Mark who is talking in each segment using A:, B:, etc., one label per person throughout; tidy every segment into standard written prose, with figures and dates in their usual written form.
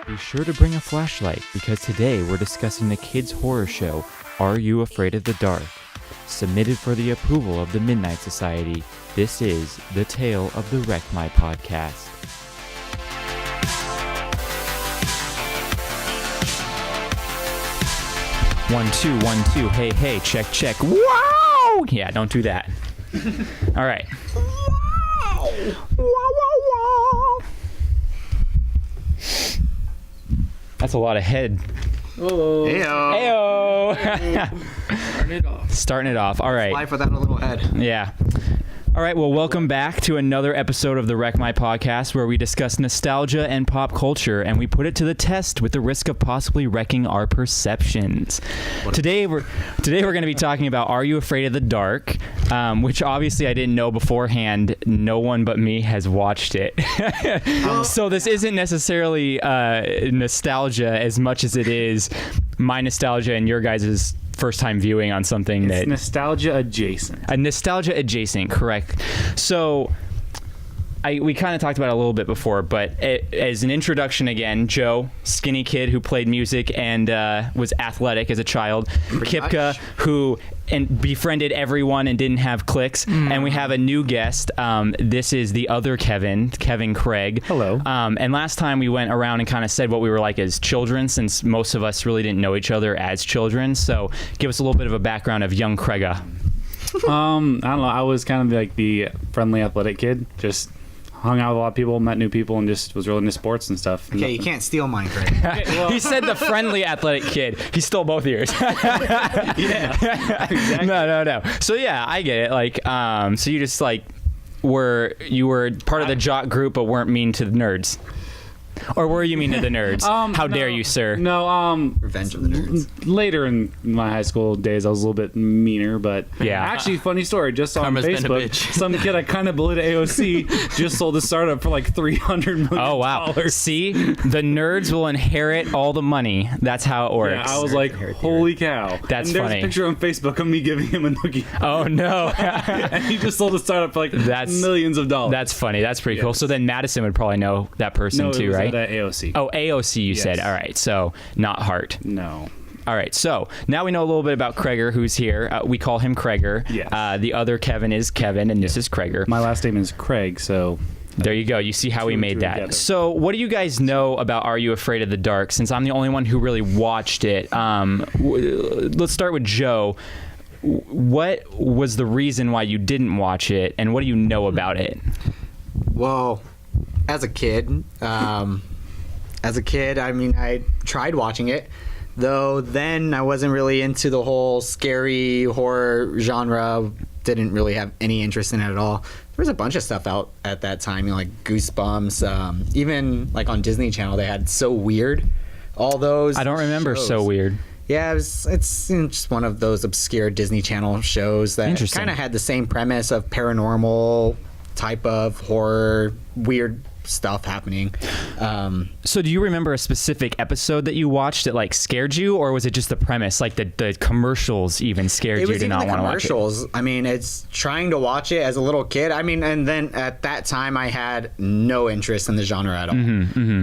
A: Be sure to bring a flashlight because today we're discussing the kids' horror show, Are You Afraid of the Dark? Submitted for the approval of the Midnight Society, this is the Tale of the Wreck My podcast. One, two, hey, hey, check. Wow! Yeah, don't do that. All right. Wow. That's a lot of head.
B: Oh.
A: Heyo. Starting it off. All right.
B: Life without a little head.
A: Yeah. All right, well, welcome back to another episode of the Wreck My podcast, where we discuss nostalgia and pop culture, and we put it to the test with the risk of possibly wrecking our perceptions. Today we're going to be talking about Are You Afraid of the Dark, which obviously I didn't know beforehand. No one but me has watched it. So this isn't necessarily nostalgia as much as it is my nostalgia and your guys' first time viewing on something
C: it's
A: that
C: nostalgia adjacent.
A: A nostalgia adjacent, correct. So we kind of talked about it a little bit before, but as an introduction again, Joe, skinny kid who played music and was athletic as a child. Kipka, who befriended everyone and didn't have cliques. And we have a new guest. This is the other Kevin Craig.
C: Hello.
A: And last time we went around and kind of said what we were like as children, since most of us really didn't know each other as children. So give us a little bit of a background of young Craiga.
C: I don't know. I was kind of like the friendly athletic kid. Just hung out with a lot of people, met new people, and just was really into sports and stuff.
B: Okay, you can't steal mine, Craig.
A: He said the friendly athletic kid. He stole both yours.
C: Yeah. Exactly.
A: No. So yeah, I get it. Like, so you just like you were part of the jock group, but weren't mean to the nerds. Or were you mean to the nerds? How dare you, sir?
C: No,
B: Revenge of the Nerds.
C: Later in my high school days, I was a little bit meaner, but
A: yeah.
C: Actually, funny story, just on
D: Karma's been a
C: Facebook,
D: bitch.
C: some kid I kind of bullied at AOC just sold a startup for like $300 million.
A: Oh, wow. See? The nerds will inherit all the money. That's how it works.
C: Yeah, I was like, holy cow.
A: That's
C: and there's
A: funny.
C: a picture on Facebook of me giving him a noogie.
A: Oh, no.
C: And he just sold a startup for like millions of dollars.
A: That's funny. That's pretty cool.
C: Yes.
A: So then Madison would probably know that person
C: no,
A: too,
C: it was
A: right?
C: at AOC.
A: Oh, AOC, you said. All right. So not Hart.
C: No.
A: All right, so now we know a little bit about Craiger, who's here. We call him Craiger.
C: Yes.
A: The other Kevin is Kevin, and this is Craiger.
C: My last name is Craig, so...
A: There you go. You see how we made that.
C: together.
A: So what do you guys know about Are You Afraid of the Dark? Since I'm the only one who really watched it, let's start with Joe. What was the reason why you didn't watch it, and what do you know about it?
B: Well, as a kid, I mean, I tried watching it, though then I wasn't really into the whole scary horror genre, didn't really have any interest in it at all. There was a bunch of stuff out at that time, you know, like Goosebumps, even like on Disney Channel, they had So Weird, all those
A: I don't remember
B: shows.
A: So Weird.
B: Yeah, it's just one of those obscure Disney Channel shows that kind of had the same premise of paranormal type of horror, weird stuff happening.
A: So do you remember a specific episode that you watched that like scared you, or was it just the premise, like the commercials even scared you to not want to watch it?
B: Commercials. I mean, it's trying to watch it as a little kid. I mean, and then at that time I had no interest in the genre at all,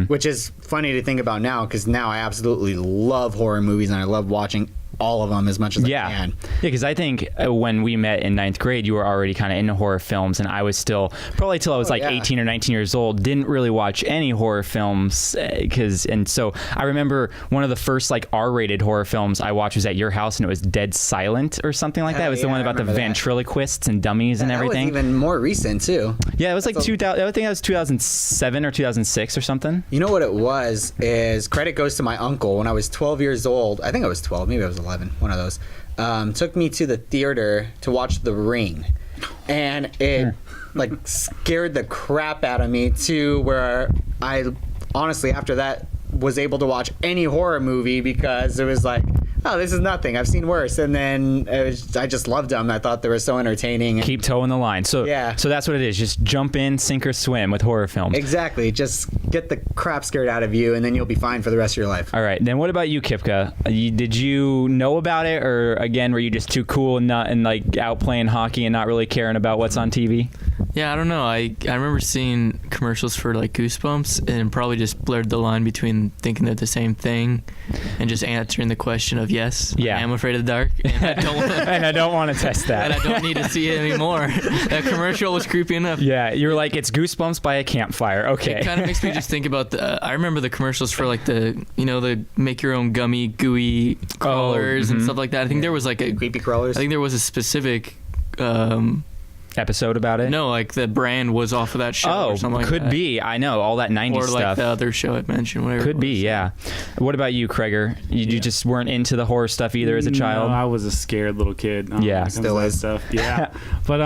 B: which is funny to think about now, because now I absolutely love horror movies and I love watching all of them as much as I can.
A: Yeah, because I think when we met in 9th grade, you were already kind of into horror films, and I was still, probably till I was 18 or 19 years old, didn't really watch any horror films, and so I remember one of the first like R-rated horror films I watched was at your house, and it was Dead Silent or something like that. It was the one about the ventriloquists and dummies and everything.
B: That was even more recent too.
A: Yeah, it was like 2000. I think that was 2007 or 2006 or something.
B: You know what it was is credit goes to my uncle. When I was 12 years old, I think I was 12, maybe I was 11, one of those, took me to the theater to watch The Ring, and it like scared the crap out of me to where I honestly after that was able to watch any horror movie, because it was like, oh, this is nothing, I've seen worse. And then I just loved them. I thought they were so entertaining.
A: Keep toeing the line. So yeah, so that's what it is. Just jump in, sink or swim with horror films.
B: Exactly. Just get the crap scared out of you, and then you'll be fine for the rest of your life.
A: All right. Then what about you, Kipka? Did you know about it, or again, were you just too cool and like out playing hockey and not really caring about what's on TV?
D: Yeah, I don't know. I remember seeing commercials for like Goosebumps and probably just blurred the line between thinking they're the same thing and just answering the question of yes,
A: Yeah.
D: I am afraid of the dark, and I don't
A: And I don't want to test that.
D: and I don't need to see it anymore. That commercial was creepy enough.
A: Yeah, you're like, it's Goosebumps by a campfire. Okay.
D: It kind of makes me just think about I remember the commercials for like the make your own gummy gooey crawlers and stuff like that. I think there was like
B: Creepy crawlers.
D: I think there was a specific
A: episode about it?
D: no, like the brand was off of that show or something like
A: could
D: that.
A: be. I know, all that 90s
D: Or like
A: stuff.
D: the other show I mentioned, whatever.
A: Could
D: it
A: be,
D: was.
A: yeah. What about you, Kreger? You just weren't into the horror stuff either as a child?
C: No, I was a scared little kid.
A: Yeah.
C: when it comes to
B: Still
C: that
B: is.
C: stuff. Yeah, but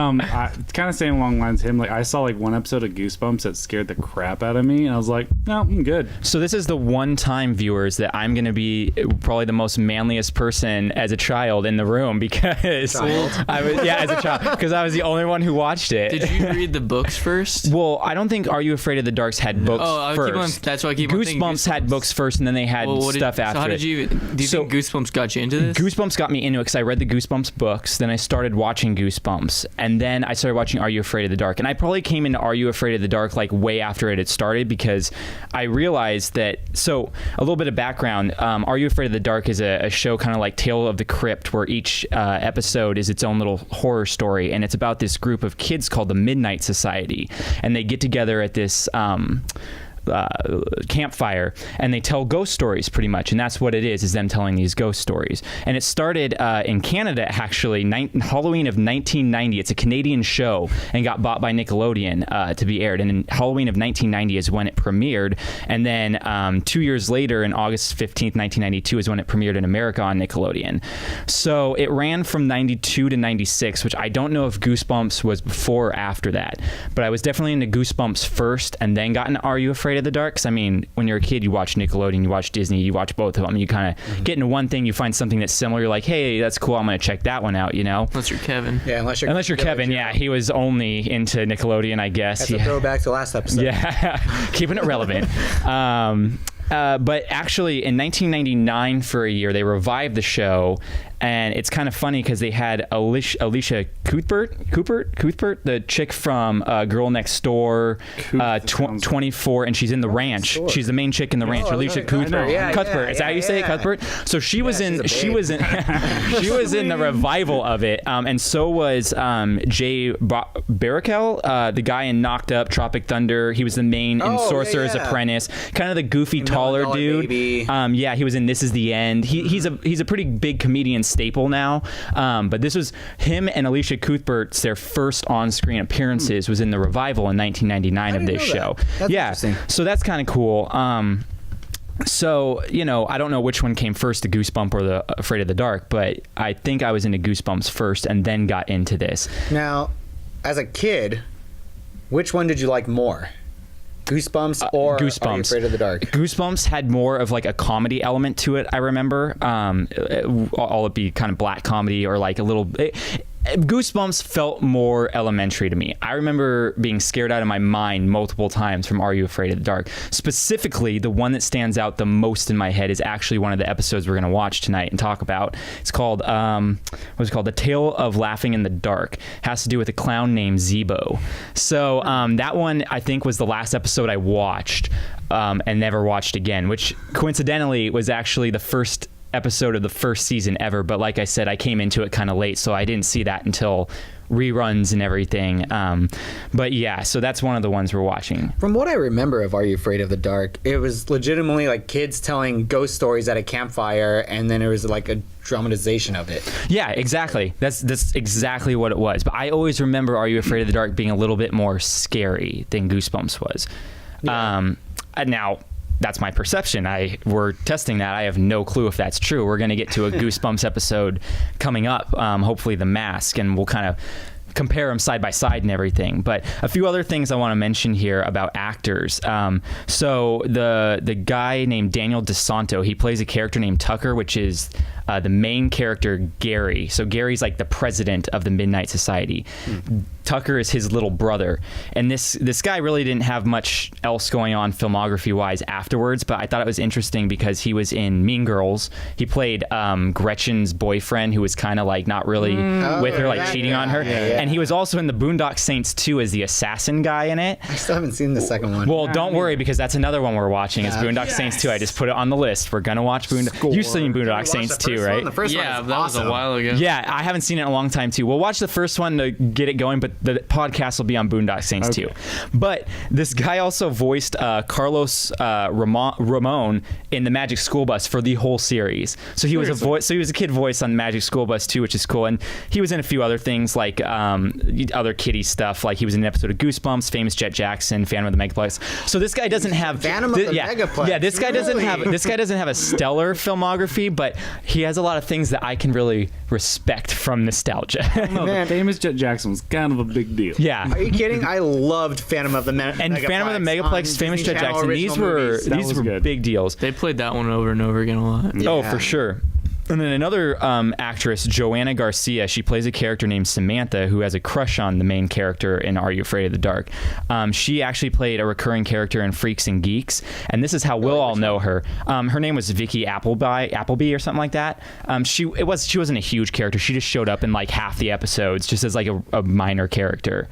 C: kind of same along the lines of him. Like I saw like one episode of Goosebumps that scared the crap out of me, and I was like, no, I'm good.
A: So this is the one time, viewers, that I'm going to be probably the most manliest person as a child in the room because I was as a child because I was the only one who watched it.
D: Did you read the books first?
A: Well, I don't think Are You Afraid of the Dark's had books first.
D: That's why I keep on thinking
A: Goosebumps had books first, and then they had stuff after
D: So how
A: it.
D: did you? Do you think Goosebumps got you into this?
A: Goosebumps got me into it because I read the Goosebumps books. Then I started watching Goosebumps, and then I started watching Are You Afraid of the Dark? And I probably came into Are You Afraid of the Dark like way after it had started because I realized that. So a little bit of background: Are You Afraid of the Dark is a show kind of like Tale of the Crypt, where each episode is its own little horror story, and it's about this group of kids called the Midnight Society, and they get together at this campfire, and they tell ghost stories pretty much, and that's what it is them telling these ghost stories. And it started in Canada, actually, Halloween of 1990. It's a Canadian show and got bought by Nickelodeon to be aired, and in Halloween of 1990 is when it premiered, and then 2 years later, in August 15th, 1992 is when it premiered in America on Nickelodeon. So it ran from 92 to 96, which I don't know if Goosebumps was before or after that, but I was definitely into Goosebumps first and then got into Are You Afraid of the Dark? 'Cause I mean, when you're a kid, you watch Nickelodeon, you watch Disney, you watch both of them. You kind of get into one thing, you find something that's similar, you're like, hey, that's cool, I'm going to check that one out, you know?
D: Unless you're Kevin.
B: Yeah, unless you're
A: Kevin, yeah, he was only into Nickelodeon, I guess.
B: That's a throwback to last episode.
A: Yeah, keeping it relevant. But actually, in 1999, for a year, they revived the show, and it's kind of funny because they had Alicia Cuthbert, the chick from Girl Next Door, 24, and she's in The Ranch. She's the main chick in The Ranch. Alicia Cuthbert.
B: Yeah,
A: Cuthbert. Is that how you say it, Cuthbert? So she was in the revival of it, and so was Jay Baruchel, the guy in Knocked Up, Tropic Thunder. He was the main in Sorcerer's Apprentice, kind of the goofy, taller dude. Yeah, he was in This Is the End. He's a pretty big comedian staple now, but this was him and Alicia Cuthbert's their first on-screen appearances was in the revival in 1999 of this show.
B: That's interesting.
A: So that's kind of cool. So, I don't know which one came first, the Goosebump or the Afraid of the Dark, but I think I was into Goosebumps first and then got into this.
B: Now, as a kid, which one did you like more? Goosebumps or
A: Goosebumps.
B: Are You Afraid of the Dark?
A: Goosebumps had more of like a comedy element to it, I remember. All it be kind of black comedy or like a little... Goosebumps felt more elementary to me. I remember being scared out of my mind multiple times from Are You Afraid of the Dark? Specifically, the one that stands out the most in my head is actually one of the episodes we're going to watch tonight and talk about. It's called, what's it called? The Tale of Laughing in the Dark. It has to do with a clown named Zebo. So that one, I think, was the last episode I watched and never watched again, which coincidentally was actually the first episode of the first season ever, but like I said, I came into it kind of late, so I didn't see that until reruns and everything. But yeah, so that's one of the ones we're watching.
B: From what I remember of Are You Afraid of the Dark, it was legitimately like kids telling ghost stories at a campfire, and then it was like a dramatization of it.
A: Yeah, exactly. That's exactly what it was. But I always remember Are You Afraid of the Dark being a little bit more scary than Goosebumps was.
B: Yeah.
A: Now, that's my perception. We're testing that. I have no clue if that's true. We're going to get to a Goosebumps episode coming up, hopefully The Mask, and we'll kind of compare them side by side and everything. But a few other things I want to mention here about actors. So the guy named Daniel DeSanto, he plays a character named Tucker, which is the main character, Gary. So Gary's like the president of the Midnight Society. Tucker is his little brother, and this guy really didn't have much else going on filmography wise afterwards, but I thought it was interesting because he was in Mean Girls. He played Gretchen's boyfriend, who was kind of like not really with her, like cheating on her, and he was also in the Boondock Saints 2 as the assassin guy in it.
B: I still haven't seen the second one.
A: Well, don't worry, because that's another one we're watching. Is Boondock Saints 2. I just put it on the list. We're gonna watch Boondock. You've seen Boondock Saints 2, right?
B: The first
D: Yeah,
B: one is
D: that
B: awesome.
D: was a while ago.
A: Yeah, I haven't seen it in a long time too. We'll watch the first one to get it going, but the podcast will be on Boondock Saints too. But this guy also voiced Carlos Ramon in the Magic School Bus for the whole series. So he was a voice. So he was a kid voice on Magic School Bus too, which is cool. And he was in a few other things like other kiddie stuff. Like he was in an episode of Goosebumps, Famous Jet Jackson, Phantom of the Megaplex. So this guy doesn't have
B: Phantom of the Megaplex.
A: Yeah, this guy doesn't have a stellar filmography, but he has a lot of things that I can really respect from nostalgia.
C: No, the Famous Jet Jackson was kind of a big deal.
A: Yeah.
B: Are you kidding? I loved Phantom of the Megaplex.
A: And Phantom of the Megaplex, Famous Jet Jackson, these were
C: good.
A: big deals.
D: They played that one over and over again a lot.
A: Oh,
B: Yeah.
A: for sure. And then another actress, Joanna Garcia, she plays a character named Samantha who has a crush on the main character in Are You Afraid of the Dark? She actually played a recurring character in Freaks and Geeks, and this is how we'll all know her. Her name was Vicky Appleby or something like that. She wasn't a huge character. She just showed up in like half the episodes, just as like a minor character.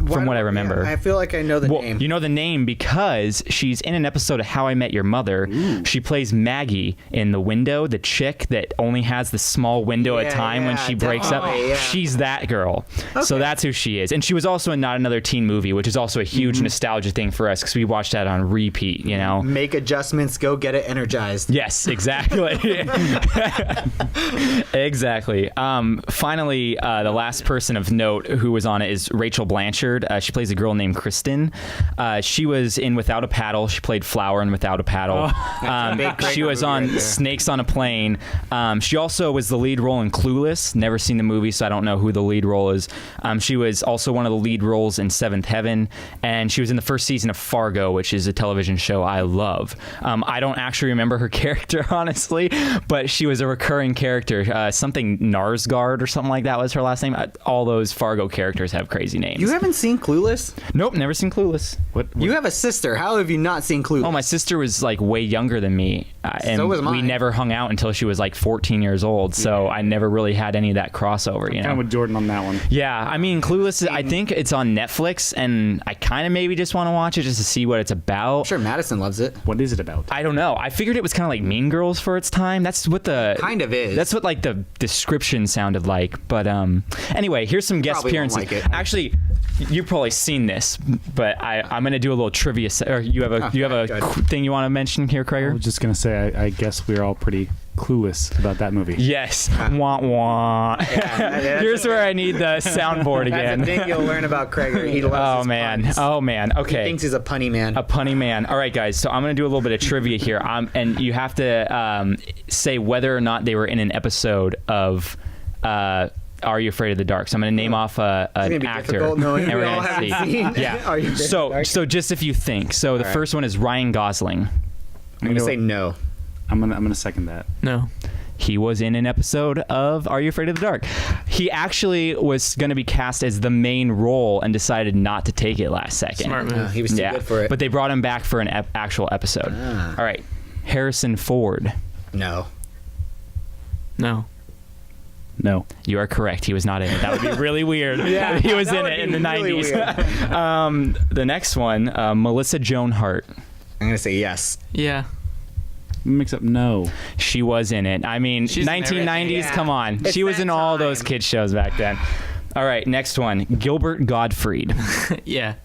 A: From what I remember.
B: I feel like I know the
A: Well,
B: name.
A: you know the name because she's in an episode of How I Met Your Mother.
B: Ooh.
A: She plays Maggie in The Window, the chick that only has the small window at a time when she breaks up.
B: definitely, yeah.
A: She's that girl. So
B: Okay.
A: that's who she is. And she was also in Not Another Teen Movie, which is also a huge nostalgia thing for us because we watched that on repeat, you know?
B: Make adjustments, go get it energized.
A: Yes, exactly. Exactly. Finally, the last person of note who was on it is Rachel Blanchard. She plays a girl named Kristen. She was in Without a Paddle. She played Flower in Without a Paddle. She was on
B: movie right there.
A: Snakes on a Plane. She also was the lead role in Clueless. Never seen the movie, so I don't know who the lead role is. She was also one of the lead roles in Seventh Heaven, and she was in the first season of Fargo, which is a television show I love. I don't actually remember her character, honestly, but she was a recurring character. Something Narsgard or something like that was her last name. All those Fargo characters have crazy names.
B: You haven't seen Clueless?
A: Nope, never seen Clueless.
C: What?
B: You have a sister. How have you not seen Clueless?
A: Oh, my sister was like way younger than me, and
B: So was
A: we
B: mine.
A: never hung out until she was like 14 years old. So I never really had any of that crossover. You
C: Kind of
A: know?
C: with Jordan on that one.
A: Yeah, I mean, Clueless. I think it's on Netflix, and I kind of maybe just want to watch it just to see what it's about.
B: I'm sure Madison loves it.
C: What is it about?
A: I don't know. I figured it was kind of like Mean Girls for its time. That's what the
B: Kind of is.
A: That's what like the description sounded like. But anyway, here's some guest
B: Probably won't
A: appearances.
B: like it.
A: Actually, you've probably seen this, but I'm gonna do a little trivia. Or you have a
B: Good.
A: thing you want to mention here,
C: I
A: Krager?
C: was just gonna say, I guess we're all pretty clueless about that movie.
A: Yes. Wah wah.
B: that's
A: Here's where I need the soundboard
B: That's
A: again.
B: a thing you'll learn about Krager. He loves
A: Oh
B: his
A: man.
B: puns.
A: Oh man.
B: He
A: Okay.
B: thinks he's a punny man.
A: A punny man. All right, guys. So I'm going to do a little bit of trivia here. And you have to say whether or not they were in an episode of Are You Afraid of the Dark? So I'm going to name off
B: It's
A: an
B: gonna be
A: actor.
B: difficult knowing
A: and
B: we
A: we're
B: all
A: gonna
B: haven't
A: see.
B: seen.
A: Yeah.
B: Are You Afraid of the Dark?
A: So just if you think. So the
B: All right.
A: first one is Ryan Gosling.
B: I'm gonna say no.
C: I'm gonna second that.
D: No.
A: He was in an episode of Are You Afraid of the Dark? He actually was going to be cast as the main role and decided not to take it last second.
D: Smart move.
B: He was too good for it.
A: But they brought him back for an actual episode.
B: Ah.
A: All right. Harrison Ford.
B: No.
D: No.
C: No.
A: You are correct. He was not in it. That would be really weird.
B: Yeah,
A: he was
B: that
A: in
B: would
A: it
B: be
A: in the
B: really
A: 90s. The next one, Melissa Joan Hart.
B: I'm gonna say yes.
D: Yeah.
C: Mix up no.
A: She was in it. I mean,
D: She's in
A: 1990s.
B: everything. Yeah.
A: Come on.
B: It's
A: She was
B: that
A: in all those
B: time.
A: kids shows back then. All right. Next one, Gilbert Gottfried.
D: Yeah.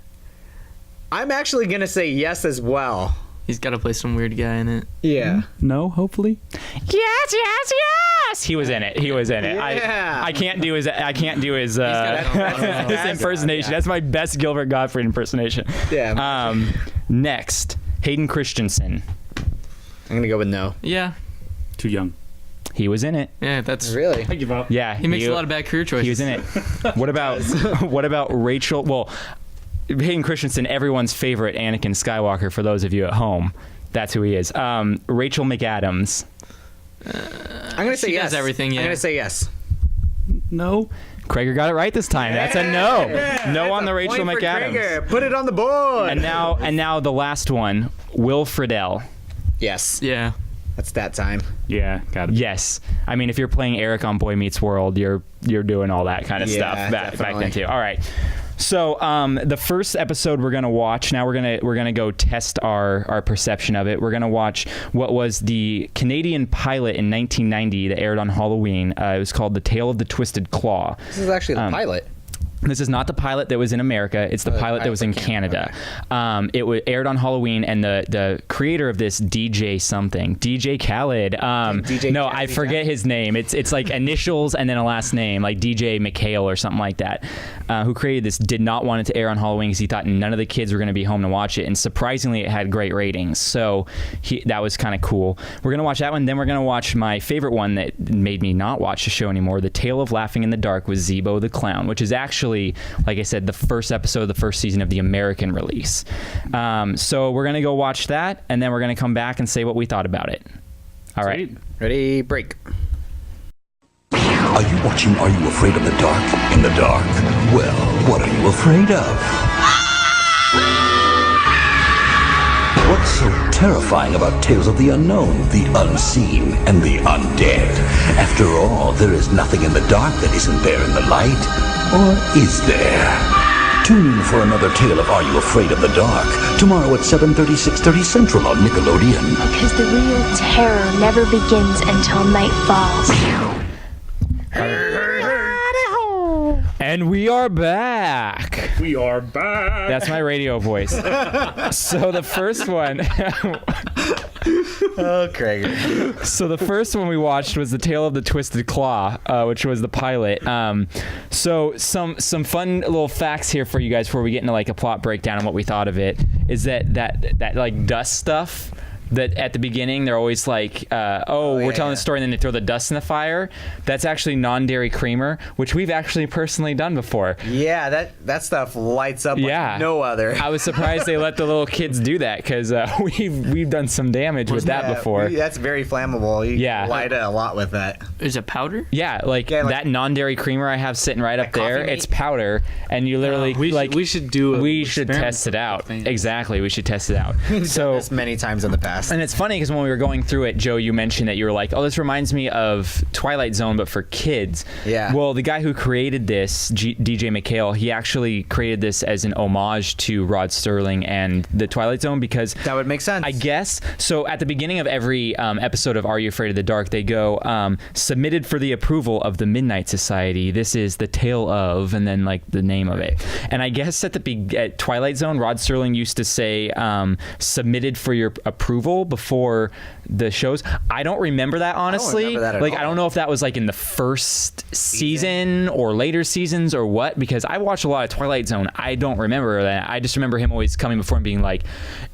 B: I'm actually gonna say yes as well.
D: He's got to play some weird guy in it.
B: Yeah.
C: No, hopefully.
A: Yes, yes, yes. He was in it. He was in it.
B: Yeah.
A: I can't do his.
D: got
A: his impersonation.
B: Yeah.
A: That's my best Gilbert Gottfried impersonation.
B: Yeah.
A: Next, Hayden Christensen.
B: I'm gonna go with no.
D: Yeah.
C: Too young.
A: He was in it.
D: Yeah, that's...
B: Really?
C: I give up.
A: Yeah,
D: He makes a lot of bad career choices.
A: He was in it. What about Rachel? Well, Hayden Christensen, everyone's favorite Anakin Skywalker. For those of you at home, that's who he is. Rachel McAdams.
B: I'm gonna say
D: She
B: yes.
D: does everything, yeah.
B: I'm gonna say yes.
C: No.
A: Krager got it right this time. That's a no. No on the Rachel
B: Point for
A: McAdams.
B: Krager. Put it on the board.
A: And now the last one, Will Friedle.
B: Yes.
D: Yeah.
B: That's that time.
C: Yeah, got it.
A: Yes. I mean, if you're playing Eric on Boy Meets World, you're doing all that kind of
B: Yeah,
A: stuff back then
B: definitely.
A: too. All right. So the first episode we're gonna watch. Now we're gonna go test our perception of it. We're gonna watch what was the Canadian pilot in 1990 that aired on Halloween. It was called The Tale of the Twisted Claw.
B: This is actually the pilot.
A: This is not the pilot that was in America. It's the pilot that was in Canada. It aired on Halloween, and the creator of this, DJ Khaled.
B: DJ
A: no,
B: Jazzy
A: I forget his name. It's like initials and then a last name, like DJ McHale or something like that. Who created this did not want it to air on Halloween because he thought none of the kids were going to be home to watch it, and surprisingly, it had great ratings. So that was kind of cool. We're gonna watch that one. Then we're gonna watch my favorite one that made me not watch the show anymore, The Tale of Laughing in the Dark with Zebo the Clown, which is actually, like I said, the first episode of the first season of the American release. So we're going to go watch that, and then we're going to come back and say what we thought about it. All right.
C: Sweet.
B: Ready, break.
E: Are you watching Are You Afraid of the Dark? In the dark? Well, what are you afraid of? What's so terrifying about tales of the unknown, the unseen, and the undead? After all, there is nothing in the dark that isn't there in the light. Or is there? Tune in for another tale of Are You Afraid of the Dark? Tomorrow at 7:30, 6:30 Central on Nickelodeon.
F: Because the real terror never begins until night falls.
A: And we are back.
C: We are back.
A: That's my radio voice. So the first one...
B: Oh, Krager.
A: So the first one we watched was The Tale of the Twisted Claw, which was the pilot. So some fun little facts here for you guys before we get into like a plot breakdown and what we thought of it is that like dust stuff. That at the beginning they're always like, we're telling the story, and then they throw the dust in the fire. That's actually non-dairy creamer, which we've actually personally done before.
B: Yeah, that stuff lights up
A: Yeah.
B: like no other.
A: I was surprised they let the little kids do that because we've done some damage with that before.
B: That's very flammable. You
A: Yeah.
B: can light it a lot with that.
D: Is it powder?
A: Yeah, like that non-dairy creamer I have sitting right up there.
B: coffee mate?
A: It's powder, and you literally
C: we should do.
A: We should test it out. Exactly, we should test it out. So.
B: This many times in the past.
A: And it's funny because when we were going through it, Joe, you mentioned that you were like, oh, this reminds me of Twilight Zone, but for kids.
B: Yeah.
A: Well, the guy who created this, DJ McHale, he actually created this as an homage to Rod Serling and the Twilight Zone because...
B: That would make sense.
A: I guess. So at the beginning of every episode of Are You Afraid of the Dark, they go, submitted for the approval of the Midnight Society. This is the tale of, and then like the name of it. And I guess at Twilight Zone, Rod Serling used to say, submitted for your approval before the shows. I don't remember that, honestly.
B: remember that at
A: like
B: all.
A: I don't know if that was like in the first season or later seasons or what, because I watched a lot of Twilight Zone. I don't remember that. I just remember him always coming before and being like,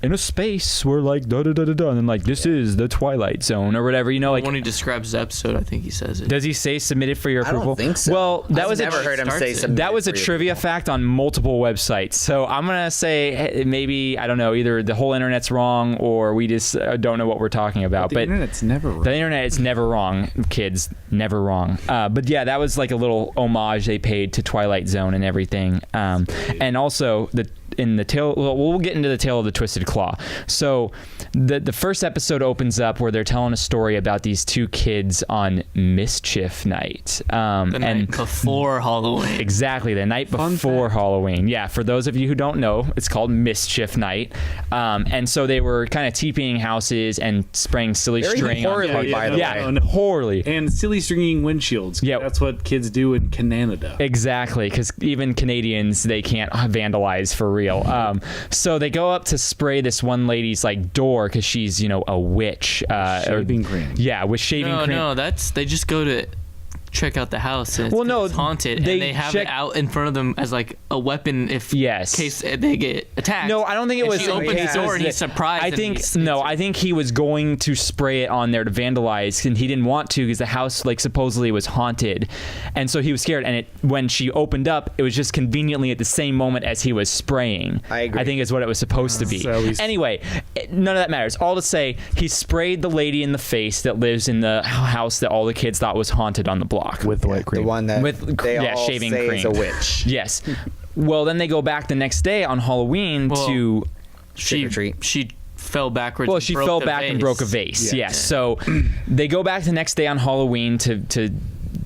A: in a space where like da da da da da, and then like this is the Twilight Zone or whatever, you know, like
D: When he describes the episode, I think he says it.
A: does he say submitted for your
B: I
A: approval?
B: don't think so.
A: Well, that
B: I've
A: was
B: never heard him
D: starts
B: say
D: it.
B: something.
A: that was a trivia fact on multiple websites. So I'm gonna say maybe, I don't know, either the whole internet's wrong or we just don't know what we're talking about.
C: The internet's never wrong.
A: The internet is never wrong, kids. Never wrong. But yeah, that was like a little homage they paid to Twilight Zone and everything. And also in the tale, well, we'll get into the tale of the Twisted Claw. So the first episode opens up where they're telling a story about these two kids on mischief night.
D: The night before Halloween.
A: Exactly, the night before Halloween. Yeah, for those of you who don't know, it's called Mischief Night. And so they were kind of TPing houses and spraying silly
B: Very
A: string
B: poorly,
A: on
B: by the
A: yeah,
C: way.
A: poorly.
C: And silly stringing windshields.
A: Yeah.
C: That's what kids do in Canada.
A: Exactly, because even Canadians, they can't vandalize for real. So they go up to spray this one lady's like door because she's, you know, a witch.
C: Shaving cream.
A: Yeah, with shaving cream.
D: No, they just go to check out the house. And
A: Well, no,
D: it's haunted,
A: they
D: and they have
A: check-
D: it out in front of them as like a weapon if
A: Yes.
D: case they get attacked.
A: No, I don't think it
D: And
A: was.
D: She opens
A: cases
D: the door and he's
A: that-
D: surprised.
A: I
D: and
A: think
D: he's-
A: I think he was going to spray it on there to vandalize, and he didn't want to because the house like supposedly was haunted, and so he was scared. And when she opened up, it was just conveniently at the same moment as he was spraying.
B: I agree.
A: I think is what it was supposed to be.
C: So he's-
A: Anyway, none of that matters. All to say, he sprayed the lady in the face that lives in the house that all the kids thought was haunted on the block. clock.
C: With the white cream.
B: The one that
A: With-
B: they
A: yeah,
B: all
A: shaving
B: say
A: cream.
B: is a witch.
A: Yes. Well, then they go back the next day on Halloween to.
B: Trick or treat.
D: She fell backwards.
A: Well,
D: and
A: she
D: broke
A: fell
D: the
A: back and
D: vase.
A: broke a vase. Yes. So they go back the next day on Halloween to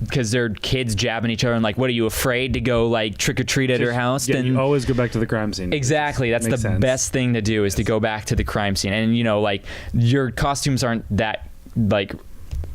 A: because they're kids jabbing each other and like, what are you afraid to go like trick or treat at her house?
C: Yeah,
A: Then
C: you always go back to the crime scene.
A: exactly. That's the
C: Makes sense.
A: best thing to do is to go back to the crime scene. And you know, like your costumes aren't that like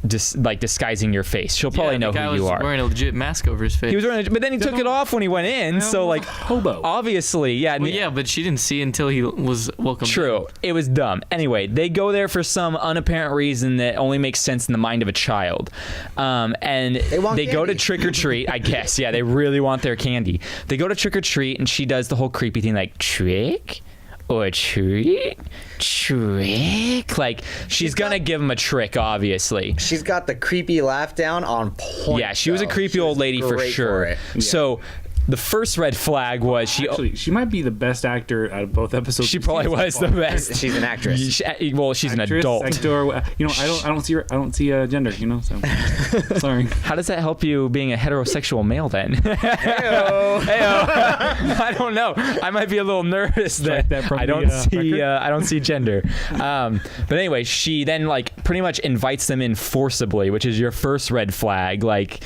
A: disguising your face. She'll probably
D: Yeah,
A: know
D: the guy
A: who you
D: was
A: are.
D: wearing a legit mask over his face.
A: He was wearing, but then he took it off when he went in. So like,
C: hobo.
A: obviously, yeah.
D: Well, yeah, but she didn't see until he was welcome.
A: True. It was dumb. Anyway, they go there for some unapparent reason that only makes sense in the mind of a child. And they
B: want
A: go to
B: candy.
A: trick or treat, I guess. Yeah, they really want their candy. They go to trick or treat, and she does the whole creepy thing like, trick or treat? Trick? Like, she's going to give him a trick, obviously.
B: She's got the creepy laugh down on point.
A: Yeah, she was a
B: though.
A: creepy
B: She
A: old
B: was
A: lady for
B: great
A: sure.
B: it.
A: So the first red flag was
C: Actually, she might be the best actor out of both episodes.
A: she probably was the best.
B: She's an actress.
A: Well, she's an
C: Actress,
A: adult.
C: actor, you know, I don't see gender. You know, so sorry.
A: How does that help you being a heterosexual male then?
B: Heyo.
A: I don't know. I might be a little nervous
C: Strike
A: that
C: that from
A: I don't
C: the,
A: see.
C: record.
A: I don't see gender. But anyway, she then like pretty much invites them in forcibly, which is your first red flag. Like,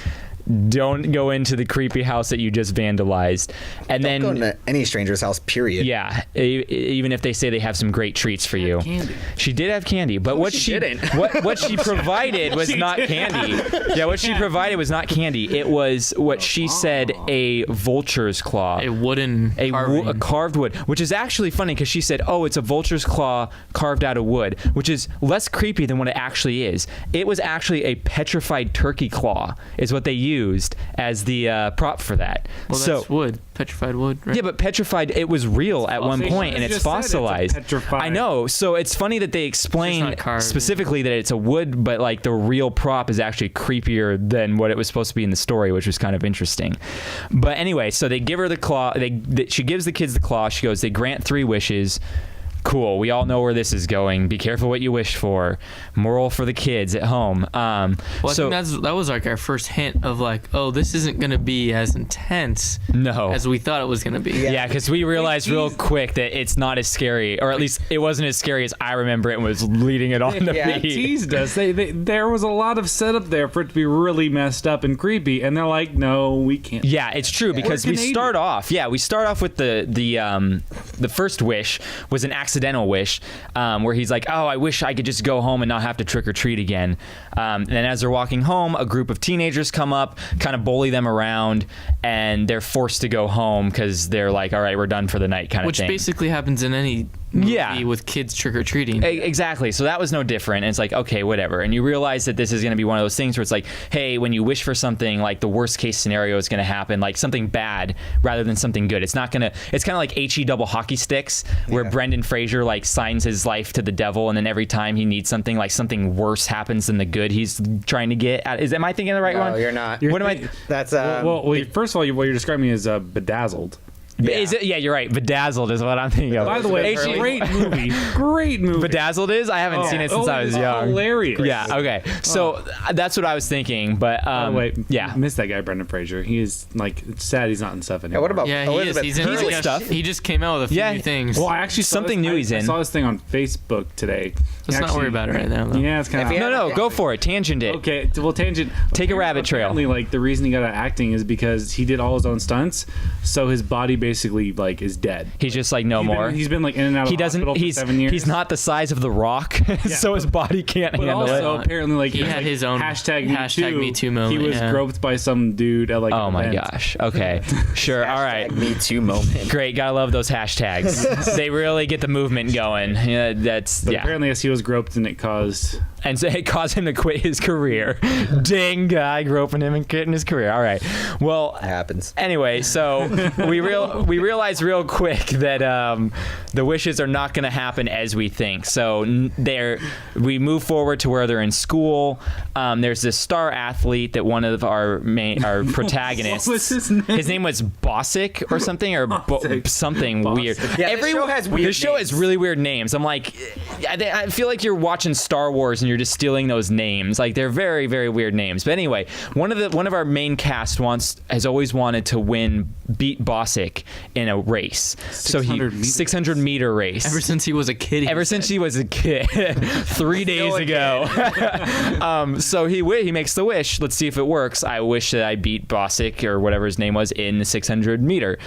A: don't go into the creepy house that you just vandalized. And
B: Don't go
A: then
B: into any stranger's house, period.
A: yeah, even if they say they have some great treats for you.
C: Candy.
A: She did have candy, but what
B: she didn't.
A: what she provided was not candy. Yeah, what she provided was not candy. It was what she said a vulture's claw.
D: A wooden
A: A
D: carving.
A: carved wood, which is actually funny because she said, "Oh, it's a vulture's claw carved out of wood," which is less creepy than what it actually is. It was actually a petrified turkey claw, is what they used as the prop for that.
D: Well,
A: so
D: that's wood, petrified wood, right?
A: yeah, but petrified, it was real at one point, and it's
C: just said it's a
A: fossilized.
C: petrified-
A: I know. So it's funny that they
D: It's
A: explain
D: not carved.
A: specifically that it's a wood, but like the real prop is actually creepier than what it was supposed to be in the story, which was kind of interesting. But anyway, so they give her the claw. She gives the kids the claw. She goes, they grant 3 wishes. Cool. We all know where this is going. Be careful what you wish for. Moral for the kids at home.
D: Well, I
A: so
D: think that was like our first hint of like, oh, this isn't gonna be as intense
A: no.
D: as we thought it was gonna be.
A: Yeah, because we realized real quick that it's not as scary, or at least it wasn't as scary as I remember it and was leading it on to
B: Yeah,
A: be.
C: Teased us. There was a lot of setup there for it to be really messed up and creepy, and they're like, "No, we can't."
A: Yeah, it's true because we
C: Canadian.
A: start off. Yeah, we start off with the first wish was an accidental wish, where he's like, "Oh, I wish I could just go home and not have to trick or treat again." And then as they're walking home, a group of teenagers come up, kind of bully them around, and they're forced to go home because they're like, "All right, we're done for the night," kind
D: Which
A: of thing.
D: basically happens in any movie
A: Yeah.
D: with kids trick or treating.
A: Exactly. So that was no different. And it's like, okay, whatever. And you realize that this is going to be one of those things where it's like, hey, when you wish for something, like the worst case scenario is going to happen, like something bad rather than something good. It's not going to, it's kind of like HE double hockey sticks where Brendan Fraser like signs his life to the devil. And then every time he needs something, like something worse happens than the good he's trying to get at. Am I thinking of the right one?
B: No, you're not.
A: What am I?
B: That's
C: Well, first of all, what you're describing is bedazzled.
A: Is it? Yeah, you're right. Bedazzled is what I'm thinking of.
C: By the way,
A: HE
C: great movie. Great movie.
A: Bedazzled is? I haven't seen it since I was
C: it's
A: young.
C: Hilarious.
A: Yeah. Okay. So that's what I was thinking. But
C: By the way,
A: yeah.
C: miss that guy Brendan Fraser. He is like it's sad he's not in stuff anymore.
B: what about
D: Yeah, he is.
B: Elizabeth
D: He's in
A: He's in
D: yeah,
A: stuff.
D: He just came out with a few
A: Yeah.
D: new things.
C: Well, I actually saw
A: Something
C: this,
A: new he's in.
C: I saw this thing on Facebook today.
D: Let's not worry about it right now, though.
C: Yeah, it's kind
B: If he
C: of.
B: had-
A: No, go for it. Tangent it.
C: Okay, well, tangent.
A: Take a rabbit trail.
C: Apparently, like the reason he got out acting is because he did all his own stunts, so his body basically like is dead.
A: He's just like no more.
C: He's been like in and out of
A: He
C: the
A: doesn't.
C: hospital
A: He's
C: for 7 years.
A: he's not the size of the Rock, so his body can't
C: But
A: handle
C: also,
A: it.
C: apparently, like
D: He
C: it was,
D: had
C: like,
D: his own
C: hashtag
D: Me Too moment,
C: He was
D: yeah.
C: groped by some dude at like.
A: Oh
C: an
A: my
C: event.
A: gosh. Okay. Sure. All right.
B: Me Too moment?
A: Great. Gotta love those hashtags. They really get the movement going. Yeah. That's
C: But
A: yeah.
C: apparently, yes, he was groped and it caused.
A: And so it caused him to quit his career. Dang guy groping him and quitting his career. All right. Well,
B: It happens.
A: anyway, so we realized real quick that the wishes are not going to happen as we think. So we move forward to where they're in school. There's this star athlete that one of our protagonists.
C: What was his name?
A: His name was Bosick or something, or something weird.
B: Yeah, this show has weird
A: This show has
B: names.
A: really weird names. I'm like, I feel feel like you're watching Star Wars and you're just stealing those names. Like they're very, very weird names. But anyway, one of our main cast has always wanted to beat Bosick in a race. 600 meter race.
D: Ever since he was a kid.
A: 3 days ago. So he makes the wish. Let's see if it works. I wish that I beat Bosick or whatever his name was in the 600 meter.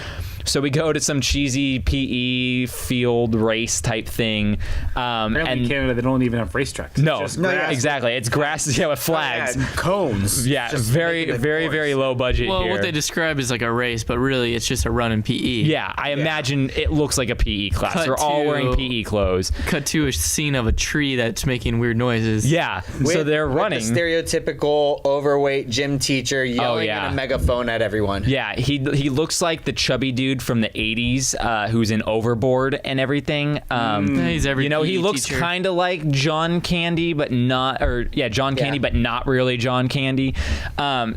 A: So we go to some cheesy PE field race type thing.
C: And in Canada, they don't even have racetracks.
A: No, exactly. It's grass, with flags.
B: Cones.
A: Yeah, very, very, very low budget
D: Well,
A: here.
D: what they describe is like a race, but really it's just a run in PE.
A: Yeah, I imagine it looks like a PE class. They're all wearing PE clothes.
D: Cut to a scene of a tree that's making weird noises.
A: Yeah, so they're running.
B: With the stereotypical overweight gym teacher yelling in a megaphone at everyone.
A: Yeah, he looks like the chubby dude from the 80s who's in Overboard and everything.
D: He's every
A: he looks kind of like John Candy, but not, Candy, but not really John Candy.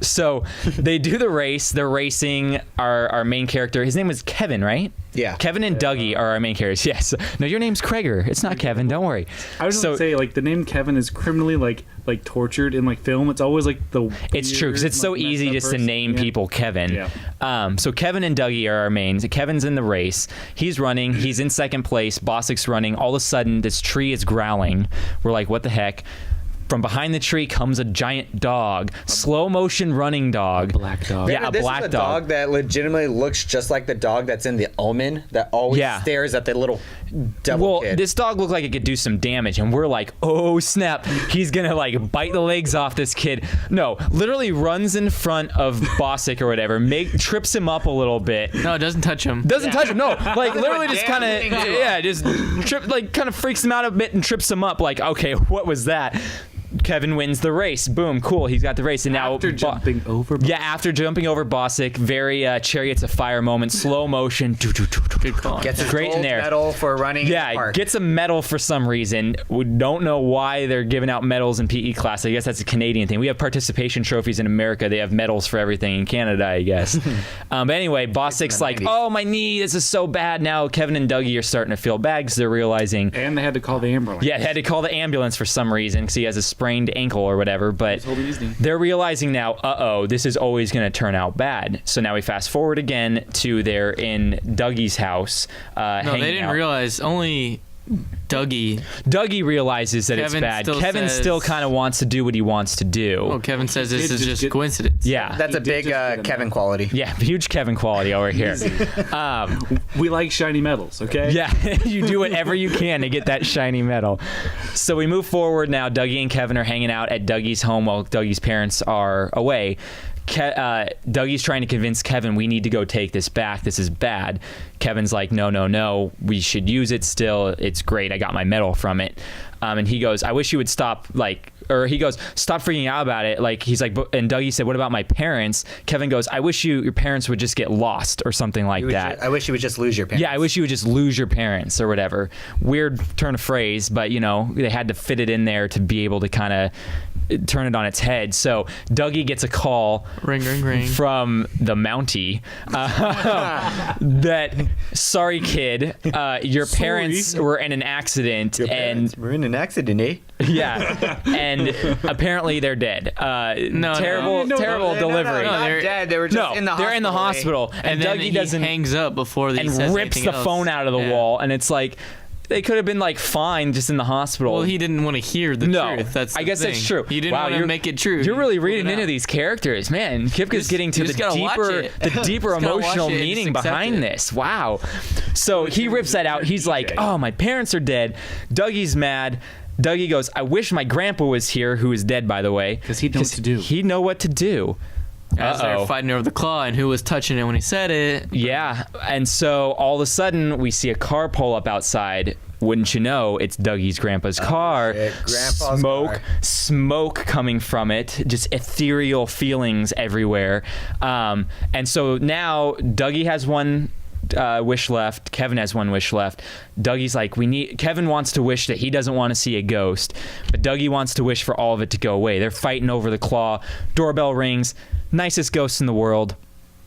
A: So they do the race. They're racing our main character. His name was Kevin, right?
B: Yeah.
A: Kevin and Dougie are our main characters. Yes. No, your name's Kreger. It's not Kevin. Don't worry.
C: I was going to say, like, the name Kevin is criminally, like tortured in, like, film. It's always, like, the
A: It's true, because it's so easy just to name people Kevin.
C: Yeah.
A: So Kevin and Dougie are our mains. Kevin's in the race. He's running. He's in second place. Bosick's running. All of a sudden, this tree is growling. We're like, what the heck? From behind the tree comes a giant dog, slow motion running dog.
C: Black dog.
A: Yeah, a
B: this
A: black
B: is a
A: dog.
B: dog that legitimately looks just like the dog that's in The Omen that always stares at the little devil kid.
A: This dog looked like it could do some damage, and we're like, oh snap, he's gonna like bite the legs off this kid. No, literally runs in front of Bosick or whatever, trips him up a little bit.
D: No, it doesn't touch him.
A: Doesn't touch him. No, like literally just kind of just kind of freaks him out a bit and trips him up. Like, okay, what was that? Kevin wins the race. Boom, cool. He's got the race, and now
C: after jumping over.
A: Yeah, after jumping over Bosick, very Chariots of Fire moment, slow motion.
D: Good call.
B: Gets a
A: Great in
B: gold
A: there.
B: medal for running. in the park.
A: Gets a medal for some reason. We don't know why they're giving out medals in PE class. I guess that's a Canadian thing. We have participation trophies in America. They have medals for everything in Canada, I guess. But anyway, Bosick's like, oh, my knee, this is so bad now. Kevin and Dougie are starting to feel bad because they're realizing.
C: And they had to call the ambulance.
A: Yeah, they had to call the ambulance for some reason because he has a sprained ankle or whatever. But they're realizing now, this is always going to turn out bad. So now we fast forward again to they're in Dougie's house.
D: No, they didn't realize. Only Dougie realizes that
A: Kevin
D: it's bad.
A: Kevin still kind of wants to do what he wants to do.
D: Well, Kevin says this is just coincidence.
A: Yeah.
B: That's a big Kevin quality.
A: Yeah, huge Kevin quality over here.
C: We like shiny medals, okay?
A: Yeah, you do whatever you can to get that shiny medal. So we move forward now. Dougie and Kevin are hanging out at Dougie's home while Dougie's parents are away. Dougie's trying to convince Kevin, we need to go take this back. This is bad. Kevin's like, no, we should use it still. It's great. I got my medal from it. And he goes, I wish you would stop, he goes, stop freaking out about it. Like, he's like, and Dougie said, what about my parents? Kevin goes, I wish your parents would just get lost or something like that.
B: I wish you would just lose your parents.
A: Yeah, I wish you would just lose your parents or whatever. Weird turn of phrase, but, they had to fit it in there to be able to kind of turn it on its head. So Dougie gets a call
D: ring
A: from the Mountie that, sorry kid, your parents were in an accident.
B: We're in an accident, eh?
A: Yeah, and apparently they're dead. Terrible delivery.
B: No, they're dead. They were just in the hospital.
A: They're in the hospital, and
D: then
A: Dougie
D: hangs up before he says
A: rips the phone out of the wall, and it's like, they could have been fine just in the hospital.
D: Well, he didn't want to hear the truth.
A: I guess that's true.
D: He didn't want to make it true.
A: You're really reading into these characters, man. Kipka's getting to the deeper emotional meaning behind this. Wow. So he rips that out. He's like, oh, my parents are dead. Dougie's mad. Dougie goes, I wish my grandpa was here, who is dead, by the way.
C: Because he'd know what to do.
A: He'd know what to do.
D: As they're fighting over the claw and who was touching it when he said it.
A: Yeah, and so all of a sudden we see a car pull up outside. Wouldn't you know, it's Dougie's grandpa's car.
B: Grandpa's
A: smoke coming from it, just ethereal feelings everywhere. And so now Dougie has one wish left. Kevin has one wish left. Dougie's like, Kevin wants to wish that he doesn't want to see a ghost, but Dougie wants to wish for all of it to go away. They're fighting over the claw. Doorbell rings. Nicest ghost in the world.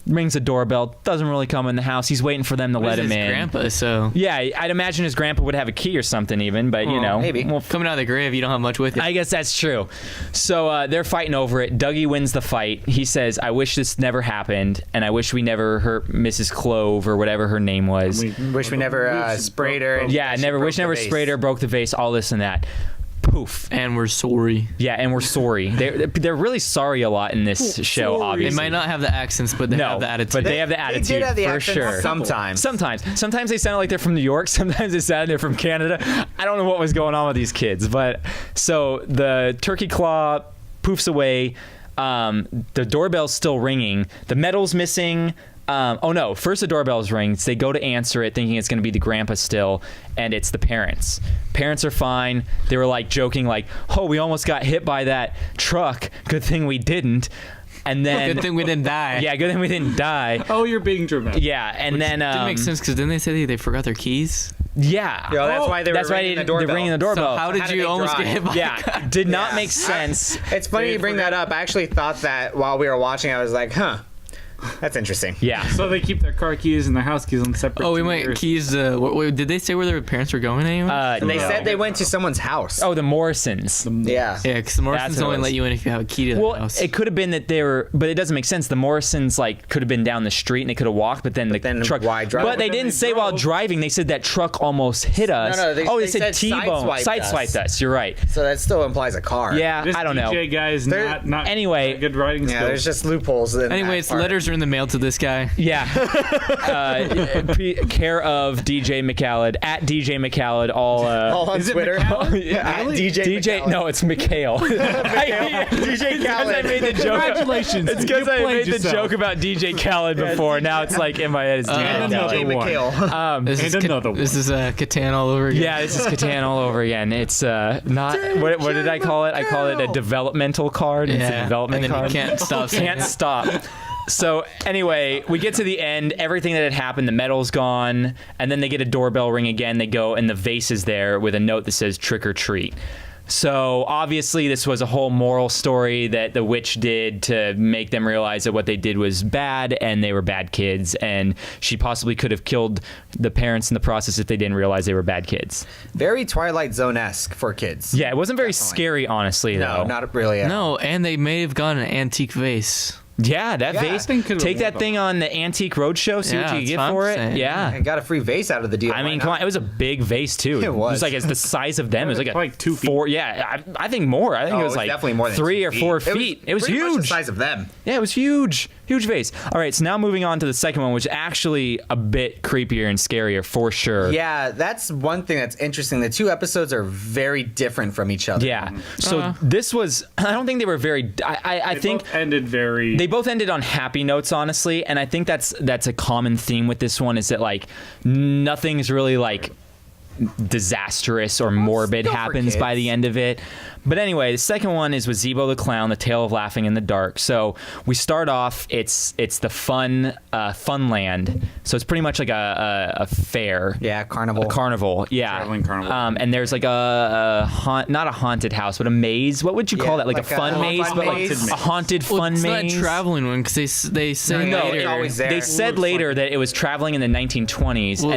A: rings the doorbell, doesn't really come in the house. He's waiting for them to let him
D: his
A: in.
D: grandpa, so
A: Yeah, I'd imagine his grandpa would have a key or something even, but
B: maybe.
A: Well,
D: coming out of the grave, you don't have much with you.
A: I guess that's true. So they're fighting over it. Dougie wins the fight. He says, I wish this never happened, and I wish we never hurt Mrs. Clove or whatever her name was.
B: Wish we never sprayed her.
A: Yeah, wish never sprayed her, broke the vase, all this and that. Poof.
D: And we're sorry.
A: Yeah, and we're sorry. They're really sorry a lot in this show,
D: They
A: obviously.
D: might not have the accents, but they have the attitude.
A: But they have the attitude,
B: They did have the
A: for
B: accent
A: sure.
B: sometimes.
A: Sometimes they sound like they're from New York. Sometimes they sound they're from Canada. I don't know what was going on with these kids. But so the turkey claw poofs away. The doorbell's still ringing. The metal's missing. First the doorbell's rings. They go to answer it thinking it's going to be the grandpa still, and it's the parents. Parents are fine. They were like joking like, oh, we almost got hit by that truck. Good thing we didn't. And then
D: Good thing we didn't die.
A: Yeah, good thing we didn't die.
C: Oh, you're being dramatic.
A: Yeah, and then
D: Didn't make sense because didn't they say they forgot their keys?
A: Yeah.
B: Yeah, that's why they were ringing the doorbell.
A: They're ringing the doorbell.
D: So how
B: How
D: did
B: did
D: you
B: they
D: almost
B: drive?
D: get hit by a
A: Yeah,
D: car?
A: did not
B: Yeah.
A: make sense.
B: It's funny you bring that up. I actually thought that while we were watching, I was like, huh, that's interesting.
A: Yeah.
C: So they keep their car keys and their house keys on separate.
D: Oh, we went keys. Wait, did they say where their parents were going anyway?
B: They
A: No.
B: said they went to someone's house.
A: Oh, the Morrisons.
B: Yeah.
D: yeah, because the Morrisons
A: That's what
D: only
A: it was.
D: let you in if you have a key to their
A: Well,
D: house.
A: it could have been that they were, but it doesn't make sense. The Morrisons could have been down the street and they could have walked, but then the
B: then
A: truck.
B: why drive?
A: But they
C: But then
A: didn't
C: they
A: say while
C: drove.
A: driving. They said that truck almost hit us.
B: No,
A: they
B: they
A: said
B: said
A: T-bone, sideswiped us. You're right.
B: So that still implies a car.
A: Yeah,
C: This
A: I don't know.
C: DJ guy is
B: There-
C: not
A: Anyway.
C: good writing
B: Yeah,
C: skills.
B: there's just loopholes. In
D: Anyways,
B: that part.
D: letters are in the mail to this guy.
A: Yeah. Care of DJ McCallum at DJ McCallum. All
B: on
C: Is it
B: Twitter.
C: McCallum?
B: At DJ.
A: DJ.
B: McCallum.
A: No, it's Mikhail.
B: DJ
A: I made the joke.
C: Congratulations.
A: It's because
C: You
A: I
C: played
A: made the
C: yourself.
A: joke about DJ Khaled before. Now it's like in my head. It's DJ
C: And
A: Khaled.
C: another
B: DJ
C: one.
B: McHale.
D: This
C: And
D: is
C: another one.
D: This is Catan all over again.
A: Yeah, this is Catan all over again. It's not what did I call it? I call it a developmental card. It's a
D: Yeah,
A: development
D: and then
A: card.
D: you can't stop saying
A: Can't
D: it.
A: stop. So anyway, we get to the end. Everything that had happened, the metal's gone, and then they get a doorbell ring again. They go, and the vase is there with a note that says "trick or treat." So obviously, this was a whole moral story that the witch did to make them realize that what they did was bad, and they were bad kids, and she possibly could have killed the parents in the process if they didn't realize they were bad kids.
B: Very Twilight Zone-esque for kids.
A: Yeah, it wasn't very scary, honestly.
B: No,
A: though.
B: not really.
D: No, and they may have gotten an antique vase.
A: Yeah, that
B: Yeah,
A: vase.
C: that thing could've
A: Take
C: been
A: that
C: worth
A: thing on the Antique Roadshow. See
D: Yeah,
A: what you
D: that's
A: get
D: what I'm
A: for it.
D: saying.
B: I
A: Yeah.
B: got a free vase out of the deal.
A: I
B: Why
A: mean,
B: not?
A: come on, it was a big vase too.
B: It was.
A: like it's the size of them. It was like
C: Like 2 feet.
A: 4. Yeah, I think more. I think
B: Oh,
A: it was like
B: definitely more than
A: 3
B: 2
A: or 4
B: feet.
A: feet. It was
B: pretty much
A: huge.
B: the size of them.
A: Yeah, it was huge. Huge vase. All right, so now moving on to the second one, which is actually a bit creepier and scarier for sure.
B: Yeah, that's one thing that's interesting. The 2 episodes are very different from each other.
A: Yeah. So this was. I don't think they were very. I
C: They
A: think.
C: both ended very.
A: They both ended on happy notes, honestly, and I think that's a common theme with this one is that like nothing's really like disastrous or morbid
B: still for
A: happens by
B: kids.
A: the end of it. But anyway, the second one is with Zebo the Clown, The Tale of Laughing in the Dark. So we start off, it's the fun land. So it's pretty much like a fair.
B: Yeah, carnival.
A: A carnival, yeah.
C: Traveling carnival.
A: And there's like not a haunted house, but a maze. What would you call
B: Yeah,
A: that? Like a
B: like a
A: fun maze,
B: fun
A: but like
B: maze.
A: a haunted
D: Well,
A: fun
D: it's
A: maze.
D: not a traveling one because they say
B: No,
D: later.
B: it's always there.
A: They said later that it was traveling in the 1920s,
D: Well-